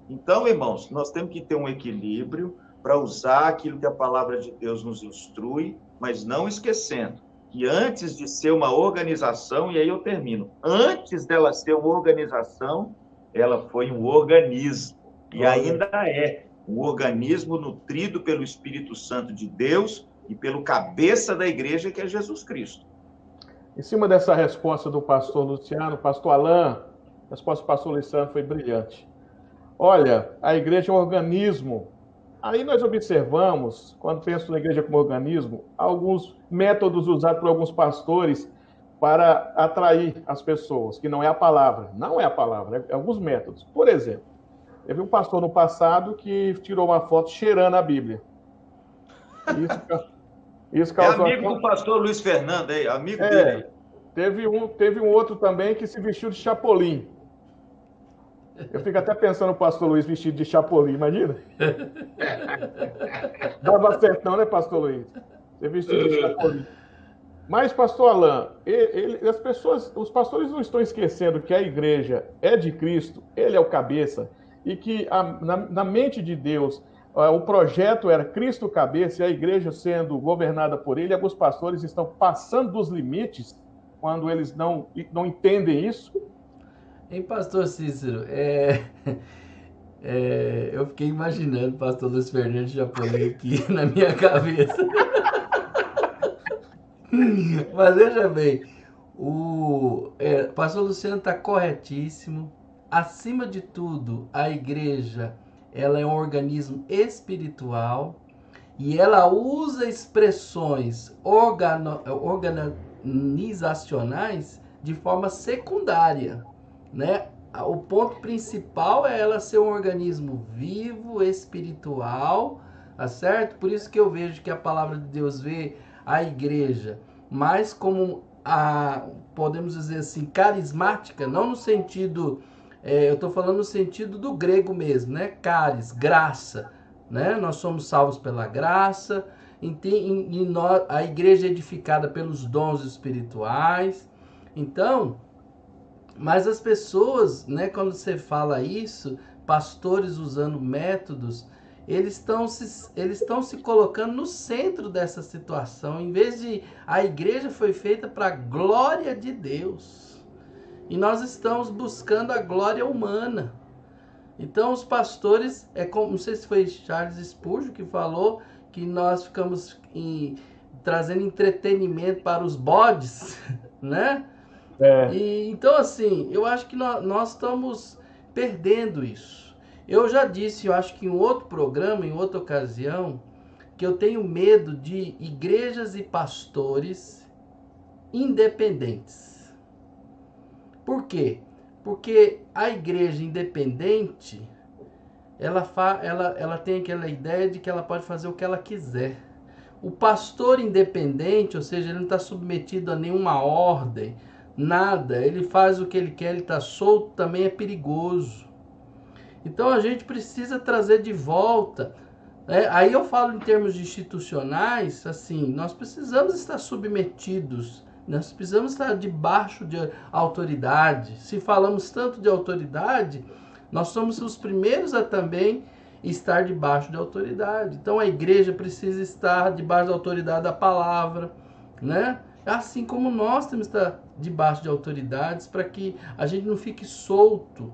Então, irmãos, nós temos que ter um equilíbrio para usar aquilo que a palavra de Deus nos instrui, mas não esquecendo que antes de ser uma organização, e aí eu termino, antes dela ser uma organização, ela foi um organismo, e ainda é um organismo nutrido pelo Espírito Santo de Deus e pelo cabeça da igreja, que é Jesus Cristo. Em cima dessa resposta do pastor Luciano, pastor Alain, a resposta do pastor Luciano foi brilhante. Olha, a igreja é um organismo. Aí nós observamos, quando penso na igreja como organismo, alguns métodos usados por alguns pastores para atrair as pessoas, que não é a palavra. Não é a palavra, é alguns métodos. Por exemplo, teve um pastor no passado que tirou uma foto cheirando a Bíblia. Isso causou... É amigo do pastor Luiz Fernando, aí, amigo dele. Teve um outro também que se vestiu de chapolim. Eu fico até pensando no pastor Luiz vestido de chapolim, imagina? Dava certão, né, pastor Luiz? Você vestido de chapolim. Mas, pastor Alain, os pastores não estão esquecendo que a igreja é de Cristo, ele é o cabeça, e que na mente de Deus, o projeto era Cristo cabeça e a igreja sendo governada por ele. Alguns pastores estão passando dos limites quando eles não entendem isso. Hein, pastor Cícero, eu fiquei imaginando o pastor Luiz Fernando Chapolin aqui na minha cabeça. Mas veja bem, o pastor Luciano está corretíssimo. Acima de tudo, a igreja ela é um organismo espiritual e ela usa expressões organizacionais de forma secundária, né? O ponto principal é ela ser um organismo vivo, espiritual, tá certo? Por isso que eu vejo que a palavra de Deus vê a igreja mais como podemos dizer assim, carismática, não no sentido, eu estou falando no sentido do grego mesmo, né? Caris, graça, né? Nós somos salvos pela graça, a igreja é edificada pelos dons espirituais. Então, mas as pessoas, né, quando você fala isso, pastores usando métodos, eles estão se colocando no centro dessa situação, em vez de a igreja foi feita para a glória de Deus. E nós estamos buscando a glória humana. Então os pastores, não sei se foi Charles Spurgeon que falou que nós ficamos trazendo entretenimento para os bodes, né? Então assim, eu acho que nós estamos perdendo isso. Eu já disse, eu acho que em outro programa, em outra ocasião, que eu tenho medo de igrejas e pastores independentes. Por quê? Porque a igreja independente, ela tem aquela ideia de que ela pode fazer o que ela quiser. O pastor independente, ou seja, ele não está submetido a nenhuma ordem, nada, ele faz o que ele quer, ele está solto, também é perigoso. Então a gente precisa trazer de volta, né? Aí eu falo em termos institucionais, assim, nós precisamos estar submetidos, nós precisamos estar debaixo de autoridade. Se falamos tanto de autoridade, nós somos os primeiros a também estar debaixo de autoridade. Então a igreja precisa estar debaixo da autoridade da palavra, né? Assim como nós temos que estar debaixo de autoridades para que a gente não fique solto.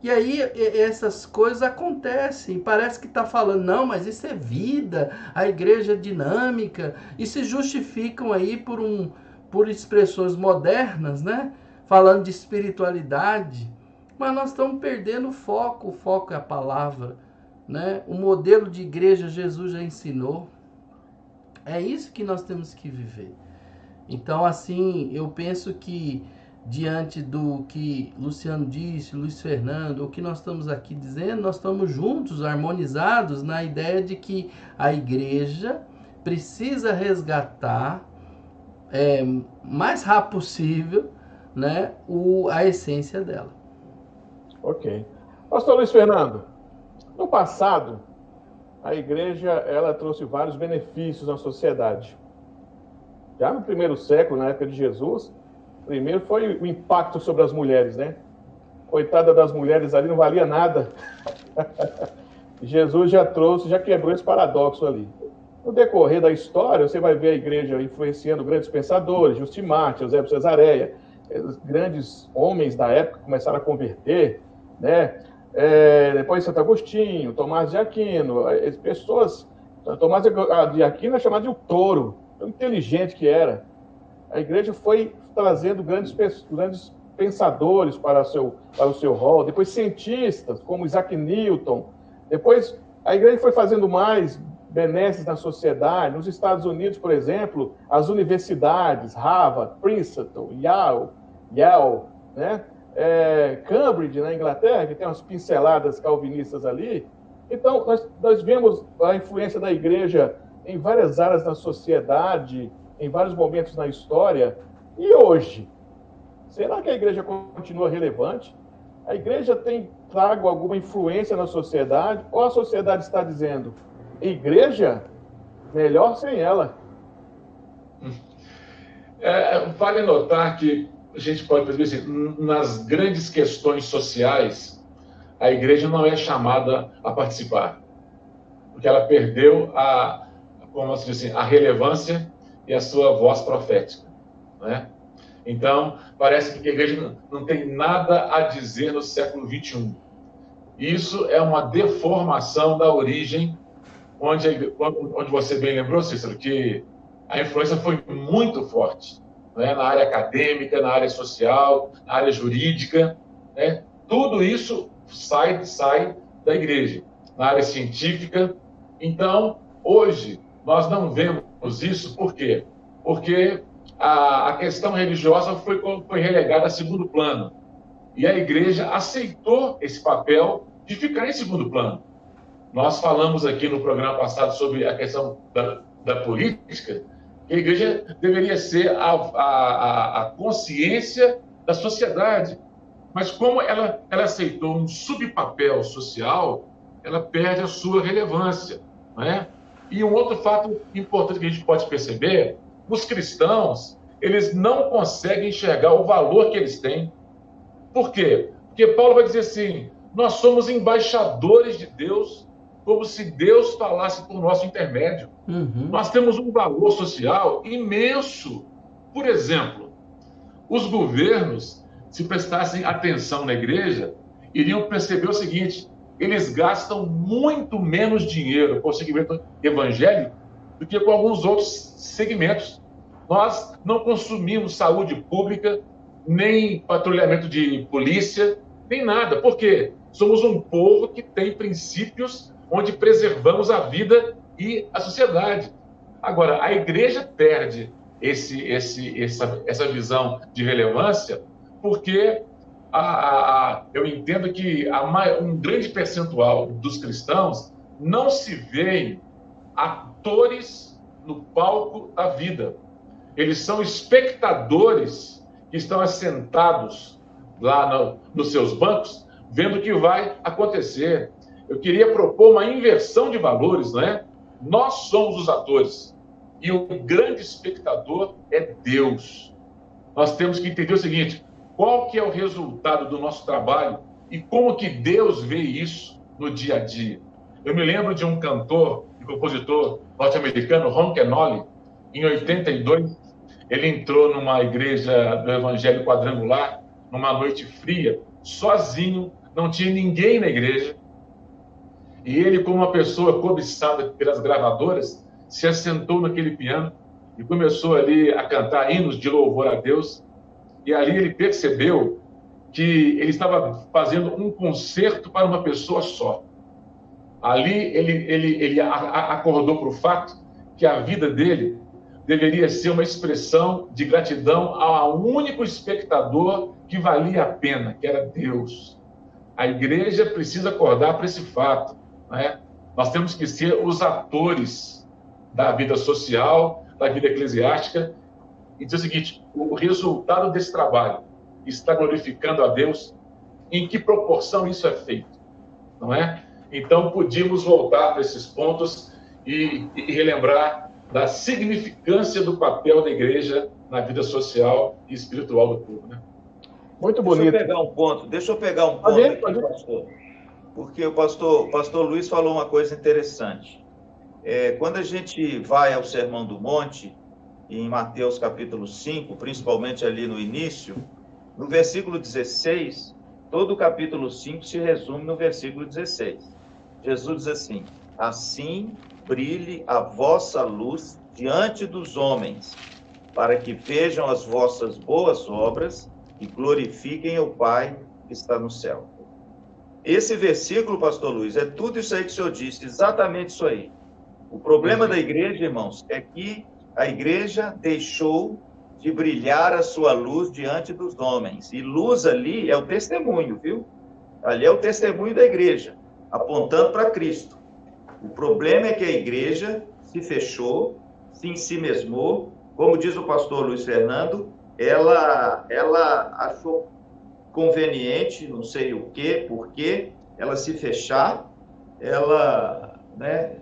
E aí essas coisas acontecem, parece que está falando, não, mas isso é vida, a igreja é dinâmica, e se justificam aí por expressões modernas, né? Falando de espiritualidade, mas nós estamos perdendo o foco é a palavra, né? O modelo de igreja Jesus já ensinou, é isso que nós temos que viver. Então, assim, eu penso que diante do que Luciano disse, Luiz Fernando, o que nós estamos aqui dizendo, nós estamos juntos, harmonizados na ideia de que a igreja precisa resgatar mais rápido possível, né, a essência dela. Ok. Pastor Luiz Fernando, no passado, a igreja ela trouxe vários benefícios à sociedade. Já no primeiro século, na época de Jesus, primeiro foi o impacto sobre as mulheres, né? Coitada das mulheres ali, não valia nada. Jesus já quebrou esse paradoxo ali. No decorrer da história, você vai ver a igreja influenciando grandes pensadores, Justin Martyr, Eusébio de Cesareia, grandes homens da época começaram a converter, né? Depois Santo Agostinho, Tomás de Aquino, pessoas... Tomás de Aquino é chamado de o touro, tão inteligente que era. A igreja foi trazendo grandes pensadores para o seu rol, depois cientistas, como Isaac Newton. Depois, a igreja foi fazendo mais benesses na sociedade. Nos Estados Unidos, por exemplo, as universidades, Harvard, Princeton, Yale, né? Cambridge, na Inglaterra, que tem umas pinceladas calvinistas ali. Então, nós vemos a influência da igreja em várias áreas da sociedade, em vários momentos na história. E hoje? Será que a igreja continua relevante? A igreja tem trago alguma influência na sociedade? Ou a sociedade está dizendo, igreja, melhor sem ela? Vale notar que a gente pode perceber assim, nas grandes questões sociais, a igreja não é chamada a participar, porque ela perdeu como se diz assim, a relevância e a sua voz profética, né? Então, parece que a igreja não tem nada a dizer no século XXI. Isso é uma deformação da origem, onde você bem lembrou, Cícero, que a influência foi muito forte, né? Na área acadêmica, na área social, na área jurídica, né? Tudo isso sai da igreja, na área científica. Então, hoje, nós não vemos isso, por quê? Porque a questão religiosa foi relegada a segundo plano. E a igreja aceitou esse papel de ficar em segundo plano. Nós falamos aqui no programa passado sobre a questão da política, que a igreja deveria ser a consciência da sociedade. Mas como ela aceitou um subpapel social, ela perde a sua relevância, não é? E um outro fato importante que a gente pode perceber, os cristãos, eles não conseguem enxergar o valor que eles têm. Por quê? Porque Paulo vai dizer assim, nós somos embaixadores de Deus, como se Deus falasse por nosso intermédio. Uhum. Nós temos um valor social imenso. Por exemplo, os governos, se prestassem atenção na igreja, iriam perceber o seguinte, eles gastam muito menos dinheiro com o segmento evangélico do que com alguns outros segmentos. Nós não consumimos saúde pública, nem patrulhamento de polícia, nem nada. Por quê? Somos um povo que tem princípios onde preservamos a vida e a sociedade. Agora, a igreja perde essa visão de relevância porque eu entendo que um grande percentual dos cristãos não se veem atores no palco da vida. Eles são espectadores que estão assentados lá nos seus bancos, vendo o que vai acontecer. Eu queria propor uma inversão de valores, né? Nós somos os atores e o grande espectador é Deus. Nós temos que entender o seguinte, qual que é o resultado do nosso trabalho e como que Deus vê isso no dia a dia. Eu me lembro de um cantor e compositor norte-americano, Ron Kenoly, em 82, ele entrou numa igreja do Evangelho Quadrangular, numa noite fria, sozinho, não tinha ninguém na igreja, e ele, como uma pessoa cobiçada pelas gravadoras, se assentou naquele piano e começou ali a cantar hinos de louvor a Deus, e ali ele percebeu que ele estava fazendo um concerto para uma pessoa só. Ali ele acordou para o fato que a vida dele deveria ser uma expressão de gratidão ao único espectador que valia a pena, que era Deus. A igreja precisa acordar para esse fato, né? Nós temos que ser os atores da vida social, da vida eclesiástica, e dizer o seguinte: o resultado desse trabalho está glorificando a Deus. Em que proporção isso é feito, não é? Então, podíamos voltar para esses pontos e relembrar da significância do papel da igreja na vida social e espiritual do povo, né? Muito bonito. Deixa eu pegar um ponto aqui, pastor. Porque o pastor Luiz falou uma coisa interessante. Quando a gente vai ao Sermão do Monte, em Mateus capítulo 5, principalmente ali no início, no versículo 16, todo o capítulo 5 se resume no versículo 16. Jesus diz assim: assim brilhe a vossa luz diante dos homens, para que vejam as vossas boas obras e glorifiquem o Pai que está no céu. Esse versículo, pastor Luiz, é tudo isso aí que o senhor disse, exatamente isso aí. O problema da igreja, irmãos, é que a igreja deixou de brilhar a sua luz diante dos homens. E luz ali é o testemunho, viu? Ali é o testemunho da igreja, apontando para Cristo. O problema é que a igreja se fechou, se ensimesmou, como diz o pastor Luiz Fernando, ela achou conveniente, não sei o quê, por quê, ela se fechar, ela, né,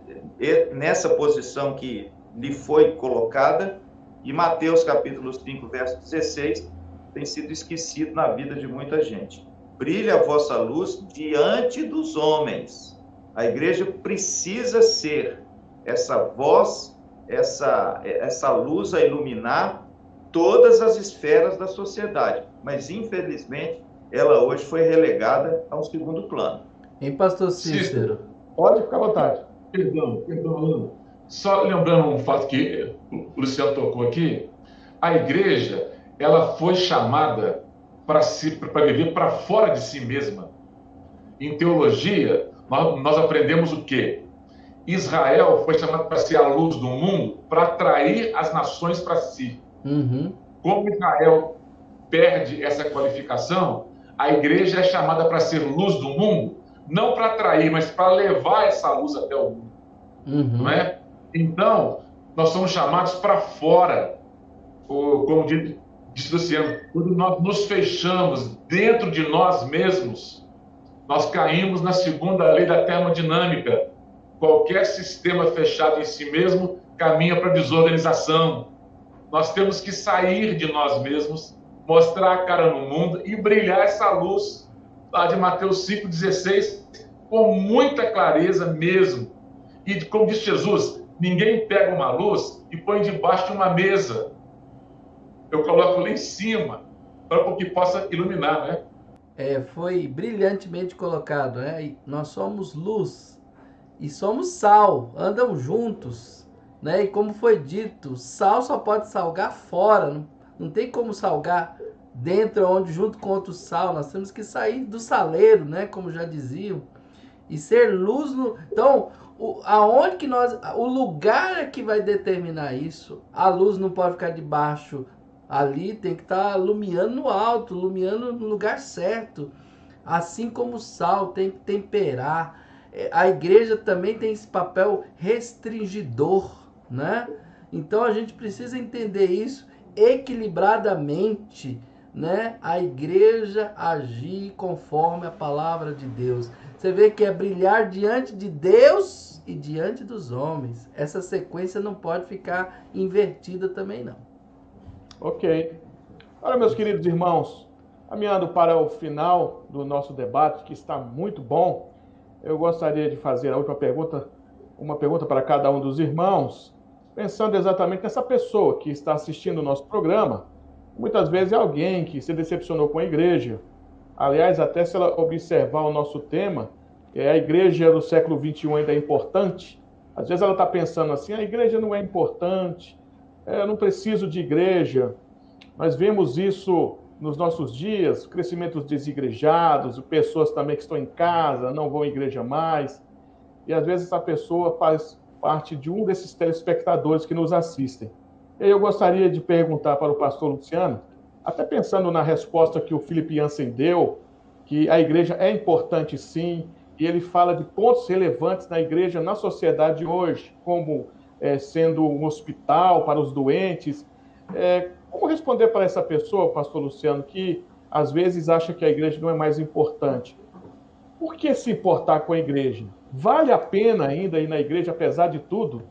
nessa posição que lhe foi colocada, e Mateus capítulo 5, verso 16, tem sido esquecido na vida de muita gente. Brilhe a vossa luz diante dos homens. A igreja precisa ser essa voz, essa luz a iluminar todas as esferas da sociedade. Mas, infelizmente, ela hoje foi relegada a um segundo plano. Hein, pastor Cícero? Pode ficar à vontade. Perdão. Só lembrando um fato que o Luciano tocou aqui, a igreja, ela foi chamada para viver para fora de si mesma. Em teologia, nós aprendemos o quê? Israel foi chamado para ser a luz do mundo, para atrair as nações para si. Uhum. Como Israel perde essa qualificação, a igreja é chamada para ser luz do mundo, não para atrair, mas para levar essa luz até o mundo. Uhum. Não é? Então, nós somos chamados para fora. Como disse Luciano, quando nós nos fechamos dentro de nós mesmos, nós caímos na segunda lei da termodinâmica. Qualquer sistema fechado em si mesmo caminha para a desorganização. Nós temos que sair de nós mesmos, mostrar a cara no mundo e brilhar essa luz lá de Mateus 5,16 com muita clareza mesmo. E como disse Jesus, ninguém pega uma luz e põe debaixo de uma mesa. Eu coloco lá em cima para que possa iluminar, né? Foi brilhantemente colocado, né? E nós somos luz e somos sal, andam juntos, né? E como foi dito, sal só pode salgar fora, não tem como salgar dentro, onde junto com outro sal, nós temos que sair do saleiro, né? Como já diziam, e ser luz no... Então, aonde que o lugar é que vai determinar isso. A luz não pode ficar debaixo. Ali tem que estar iluminando no alto, iluminando no lugar certo. Assim como o sal tem que temperar. A igreja também tem esse papel restringidor, né? Então a gente precisa entender isso equilibradamente, né? A igreja agir conforme a palavra de Deus. Você vê que é brilhar diante de Deus e diante dos homens. Essa sequência não pode ficar invertida também, não. Ok. Olha, meus queridos irmãos, caminhando para o final do nosso debate, que está muito bom, eu gostaria de fazer a última pergunta, uma pergunta para cada um dos irmãos, pensando exatamente nessa pessoa que está assistindo o nosso programa. Muitas vezes é alguém que se decepcionou com a igreja. Aliás, até se ela observar o nosso tema, a igreja do século XXI ainda é importante. Às vezes ela está pensando assim, a igreja não é importante, eu não preciso de igreja. Nós vemos isso nos nossos dias, crescimento dos desigrejados, pessoas também que estão em casa, não vão à igreja mais. E às vezes essa pessoa faz parte de um desses telespectadores que nos assistem. Eu gostaria de perguntar para o pastor Luciano, até pensando na resposta que o Philip Jansen deu, que a igreja é importante sim, e ele fala de pontos relevantes na igreja, na sociedade hoje, como sendo um hospital para os doentes. Como responder para essa pessoa, pastor Luciano, que às vezes acha que a igreja não é mais importante? Por que se importar com a igreja? Vale a pena ainda ir na igreja, apesar de tudo?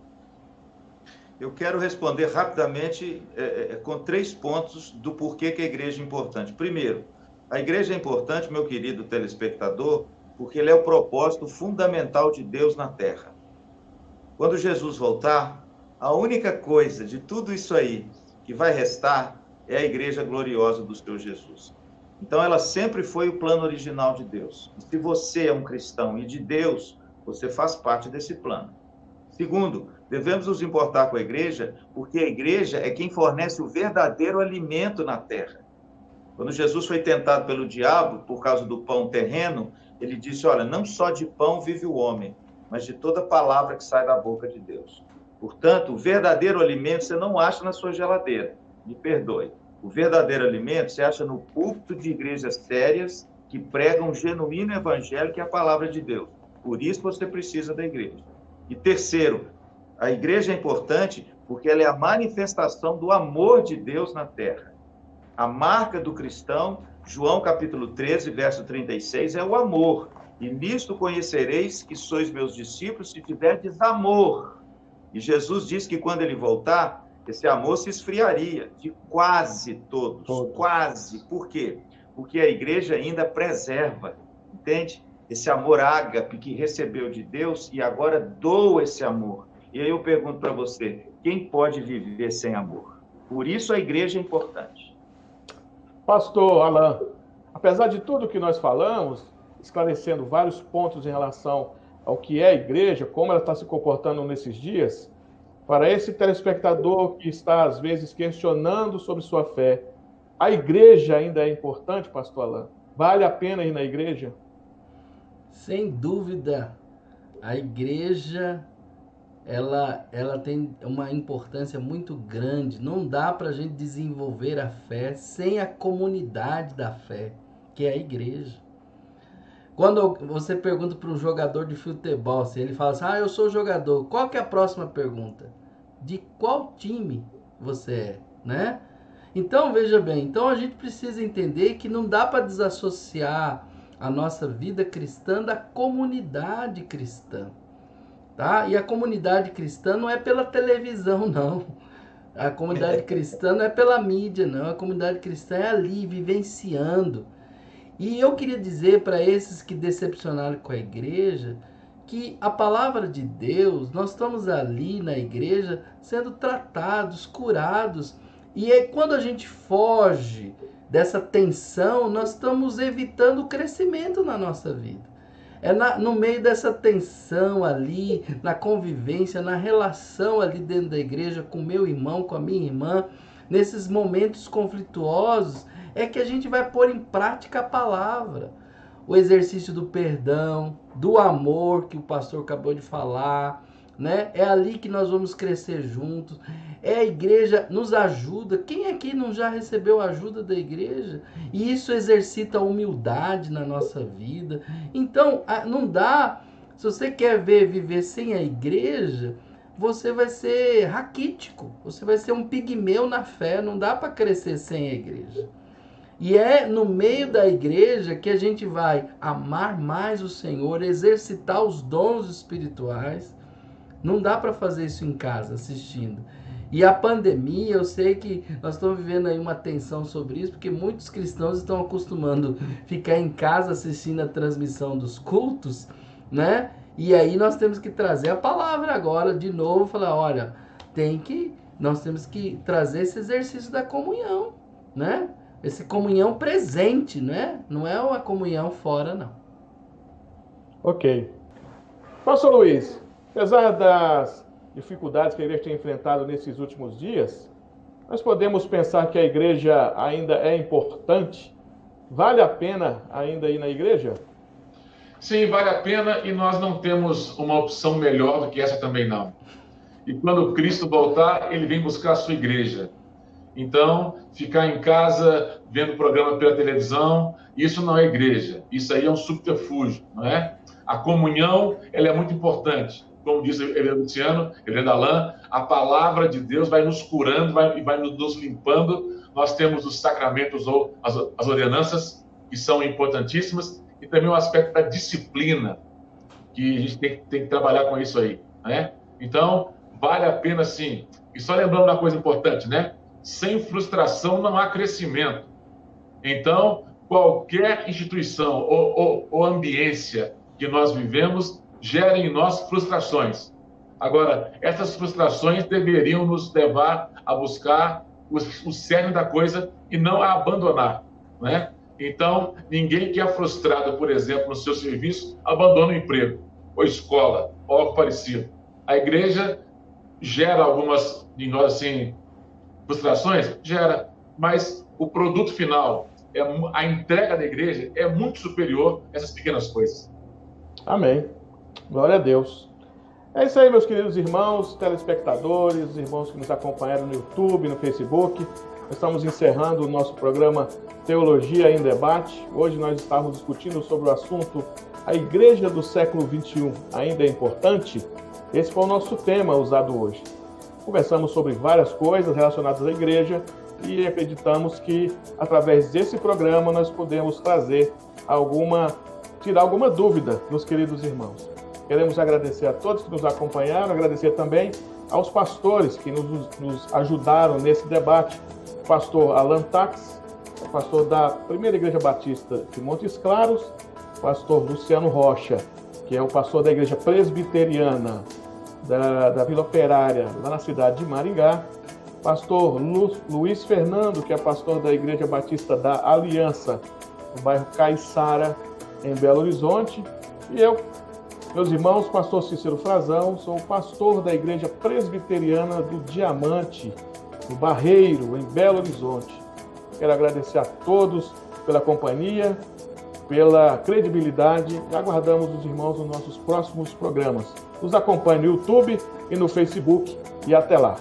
Eu quero responder rapidamente com 3 pontos do porquê que a igreja é importante. Primeiro, a igreja é importante, meu querido telespectador, porque ele é o propósito fundamental de Deus na Terra. Quando Jesus voltar, a única coisa de tudo isso aí que vai restar é a igreja gloriosa do Senhor Jesus. Então, ela sempre foi o plano original de Deus. E se você é um cristão e de Deus, você faz parte desse plano. Segundo, devemos nos importar com a igreja, porque a igreja é quem fornece o verdadeiro alimento na terra. Quando Jesus foi tentado pelo diabo, por causa do pão terreno, ele disse, olha, não só de pão vive o homem, mas de toda palavra que sai da boca de Deus. Portanto, o verdadeiro alimento você não acha na sua geladeira, me perdoe. O verdadeiro alimento você acha no púlpito de igrejas sérias que pregam o genuíno evangelho, que é a palavra de Deus. Por isso você precisa da igreja. E terceiro, a igreja é importante porque ela é a manifestação do amor de Deus na terra. A marca do cristão, João capítulo 13, verso 36, é o amor. E nisto conhecereis que sois meus discípulos se tiverdes amor. E Jesus disse que quando ele voltar, esse amor se esfriaria de quase todos. Quase. Por quê? Porque a igreja ainda preserva, entende? Esse amor ágape que recebeu de Deus e agora doa esse amor. E aí eu pergunto para você, quem pode viver sem amor? Por isso a igreja é importante. Pastor Alain, apesar de tudo que nós falamos, esclarecendo vários pontos em relação ao que é a igreja, como ela está se comportando nesses dias, para esse telespectador que está, às vezes, questionando sobre sua fé, a igreja ainda é importante, pastor Alain? Vale a pena ir na igreja? Sem dúvida, a igreja ela tem uma importância muito grande. Não dá para a gente desenvolver a fé sem a comunidade da fé, que é a igreja. Quando você pergunta para um jogador de futebol, se ele fala assim, eu sou jogador, qual que é a próxima pergunta? De qual time você é, né? Então, veja bem, então a gente precisa entender que não dá para desassociar a nossa vida cristã da comunidade cristã, tá? E a comunidade cristã não é pela televisão, não. A comunidade cristã não é pela mídia, não. A comunidade cristã é ali, vivenciando. E eu queria dizer para esses que decepcionaram com a igreja, que a palavra de Deus, nós estamos ali na igreja sendo tratados, curados. E aí, quando a gente foge dessa tensão, nós estamos evitando o crescimento na nossa vida. É no meio dessa tensão ali, na convivência, na relação ali dentro da igreja com o meu irmão, com a minha irmã, nesses momentos conflituosos, é que a gente vai pôr em prática a palavra. O exercício do perdão, do amor que o pastor acabou de falar, né? É ali que nós vamos crescer juntos. A igreja nos ajuda. Quem aqui não já recebeu a ajuda da igreja? E isso exercita a humildade na nossa vida. Então, não dá. Se você quer viver sem a igreja, você vai ser raquítico. Você vai ser um pigmeu na fé. Não dá para crescer sem a igreja. E é no meio da igreja que a gente vai amar mais o Senhor, exercitar os dons espirituais. Não dá para fazer isso em casa, assistindo. E a pandemia, eu sei que nós estamos vivendo aí uma tensão sobre isso, porque muitos cristãos estão acostumando a ficar em casa assistindo a transmissão dos cultos, né? E aí nós temos que trazer a palavra agora de novo, falar, olha, nós temos que trazer esse exercício da comunhão, né? Esse comunhão presente, né? Não é uma comunhão fora, não. Ok. Pastor Luiz, apesar das dificuldades que a igreja tem enfrentado nesses últimos dias, nós podemos pensar que a igreja ainda é importante? Vale a pena ainda ir na igreja? Sim, vale a pena, e nós não temos uma opção melhor do que essa também não. E quando Cristo voltar, ele vem buscar a sua igreja. Então, ficar em casa vendo programa pela televisão, isso não é igreja. Isso aí é um subterfúgio, não é? A comunhão, ela é muito importante. Como diz o Reverendo Luciano, Reverendo Alain, a palavra de Deus vai nos curando, vai nos limpando. Nós temos os sacramentos ou as ordenanças, que são importantíssimas, e também o aspecto da disciplina, que a gente tem que trabalhar com isso aí, né? Então, vale a pena sim. E só lembrando uma coisa importante, né? Sem frustração não há crescimento. Então, qualquer instituição ou ambiência que nós vivemos gera em nós frustrações. Agora, essas frustrações deveriam nos levar a buscar o cerne da coisa e não a abandonar, né? Então, ninguém que é frustrado, por exemplo, no seu serviço, abandona o emprego, ou escola, ou algo parecido. A igreja gera algumas, de nós, assim, frustrações? Gera, mas o produto final, a entrega da igreja é muito superior a essas pequenas coisas. Amém. Glória a Deus. É isso aí, meus queridos irmãos, telespectadores, irmãos que nos acompanharam no YouTube, no Facebook. Estamos encerrando o nosso programa Teologia em Debate. Hoje nós estávamos discutindo sobre o assunto a Igreja do século XXI ainda é importante? Esse foi o nosso tema usado hoje. Conversamos sobre várias coisas relacionadas à igreja e acreditamos que, através desse programa, nós podemos trazer tirar alguma dúvida dos queridos irmãos. Queremos agradecer a todos que nos acompanharam, agradecer também aos pastores que nos ajudaram nesse debate. O pastor Alan Tax, o pastor da Primeira Igreja Batista de Montes Claros, o pastor Luciano Rocha, que é o pastor da Igreja Presbiteriana da Vila Operária, lá na cidade de Maringá, pastor Luiz Fernando, que é pastor da Igreja Batista da Aliança, no bairro Caiçara, em Belo Horizonte, e eu, meus irmãos, pastor Cícero Frazão, sou pastor da Igreja Presbiteriana do Diamante, no Barreiro, em Belo Horizonte. Quero agradecer a todos pela companhia, pela credibilidade, e aguardamos os irmãos nos nossos próximos programas. Nos acompanhe no YouTube e no Facebook, e até lá.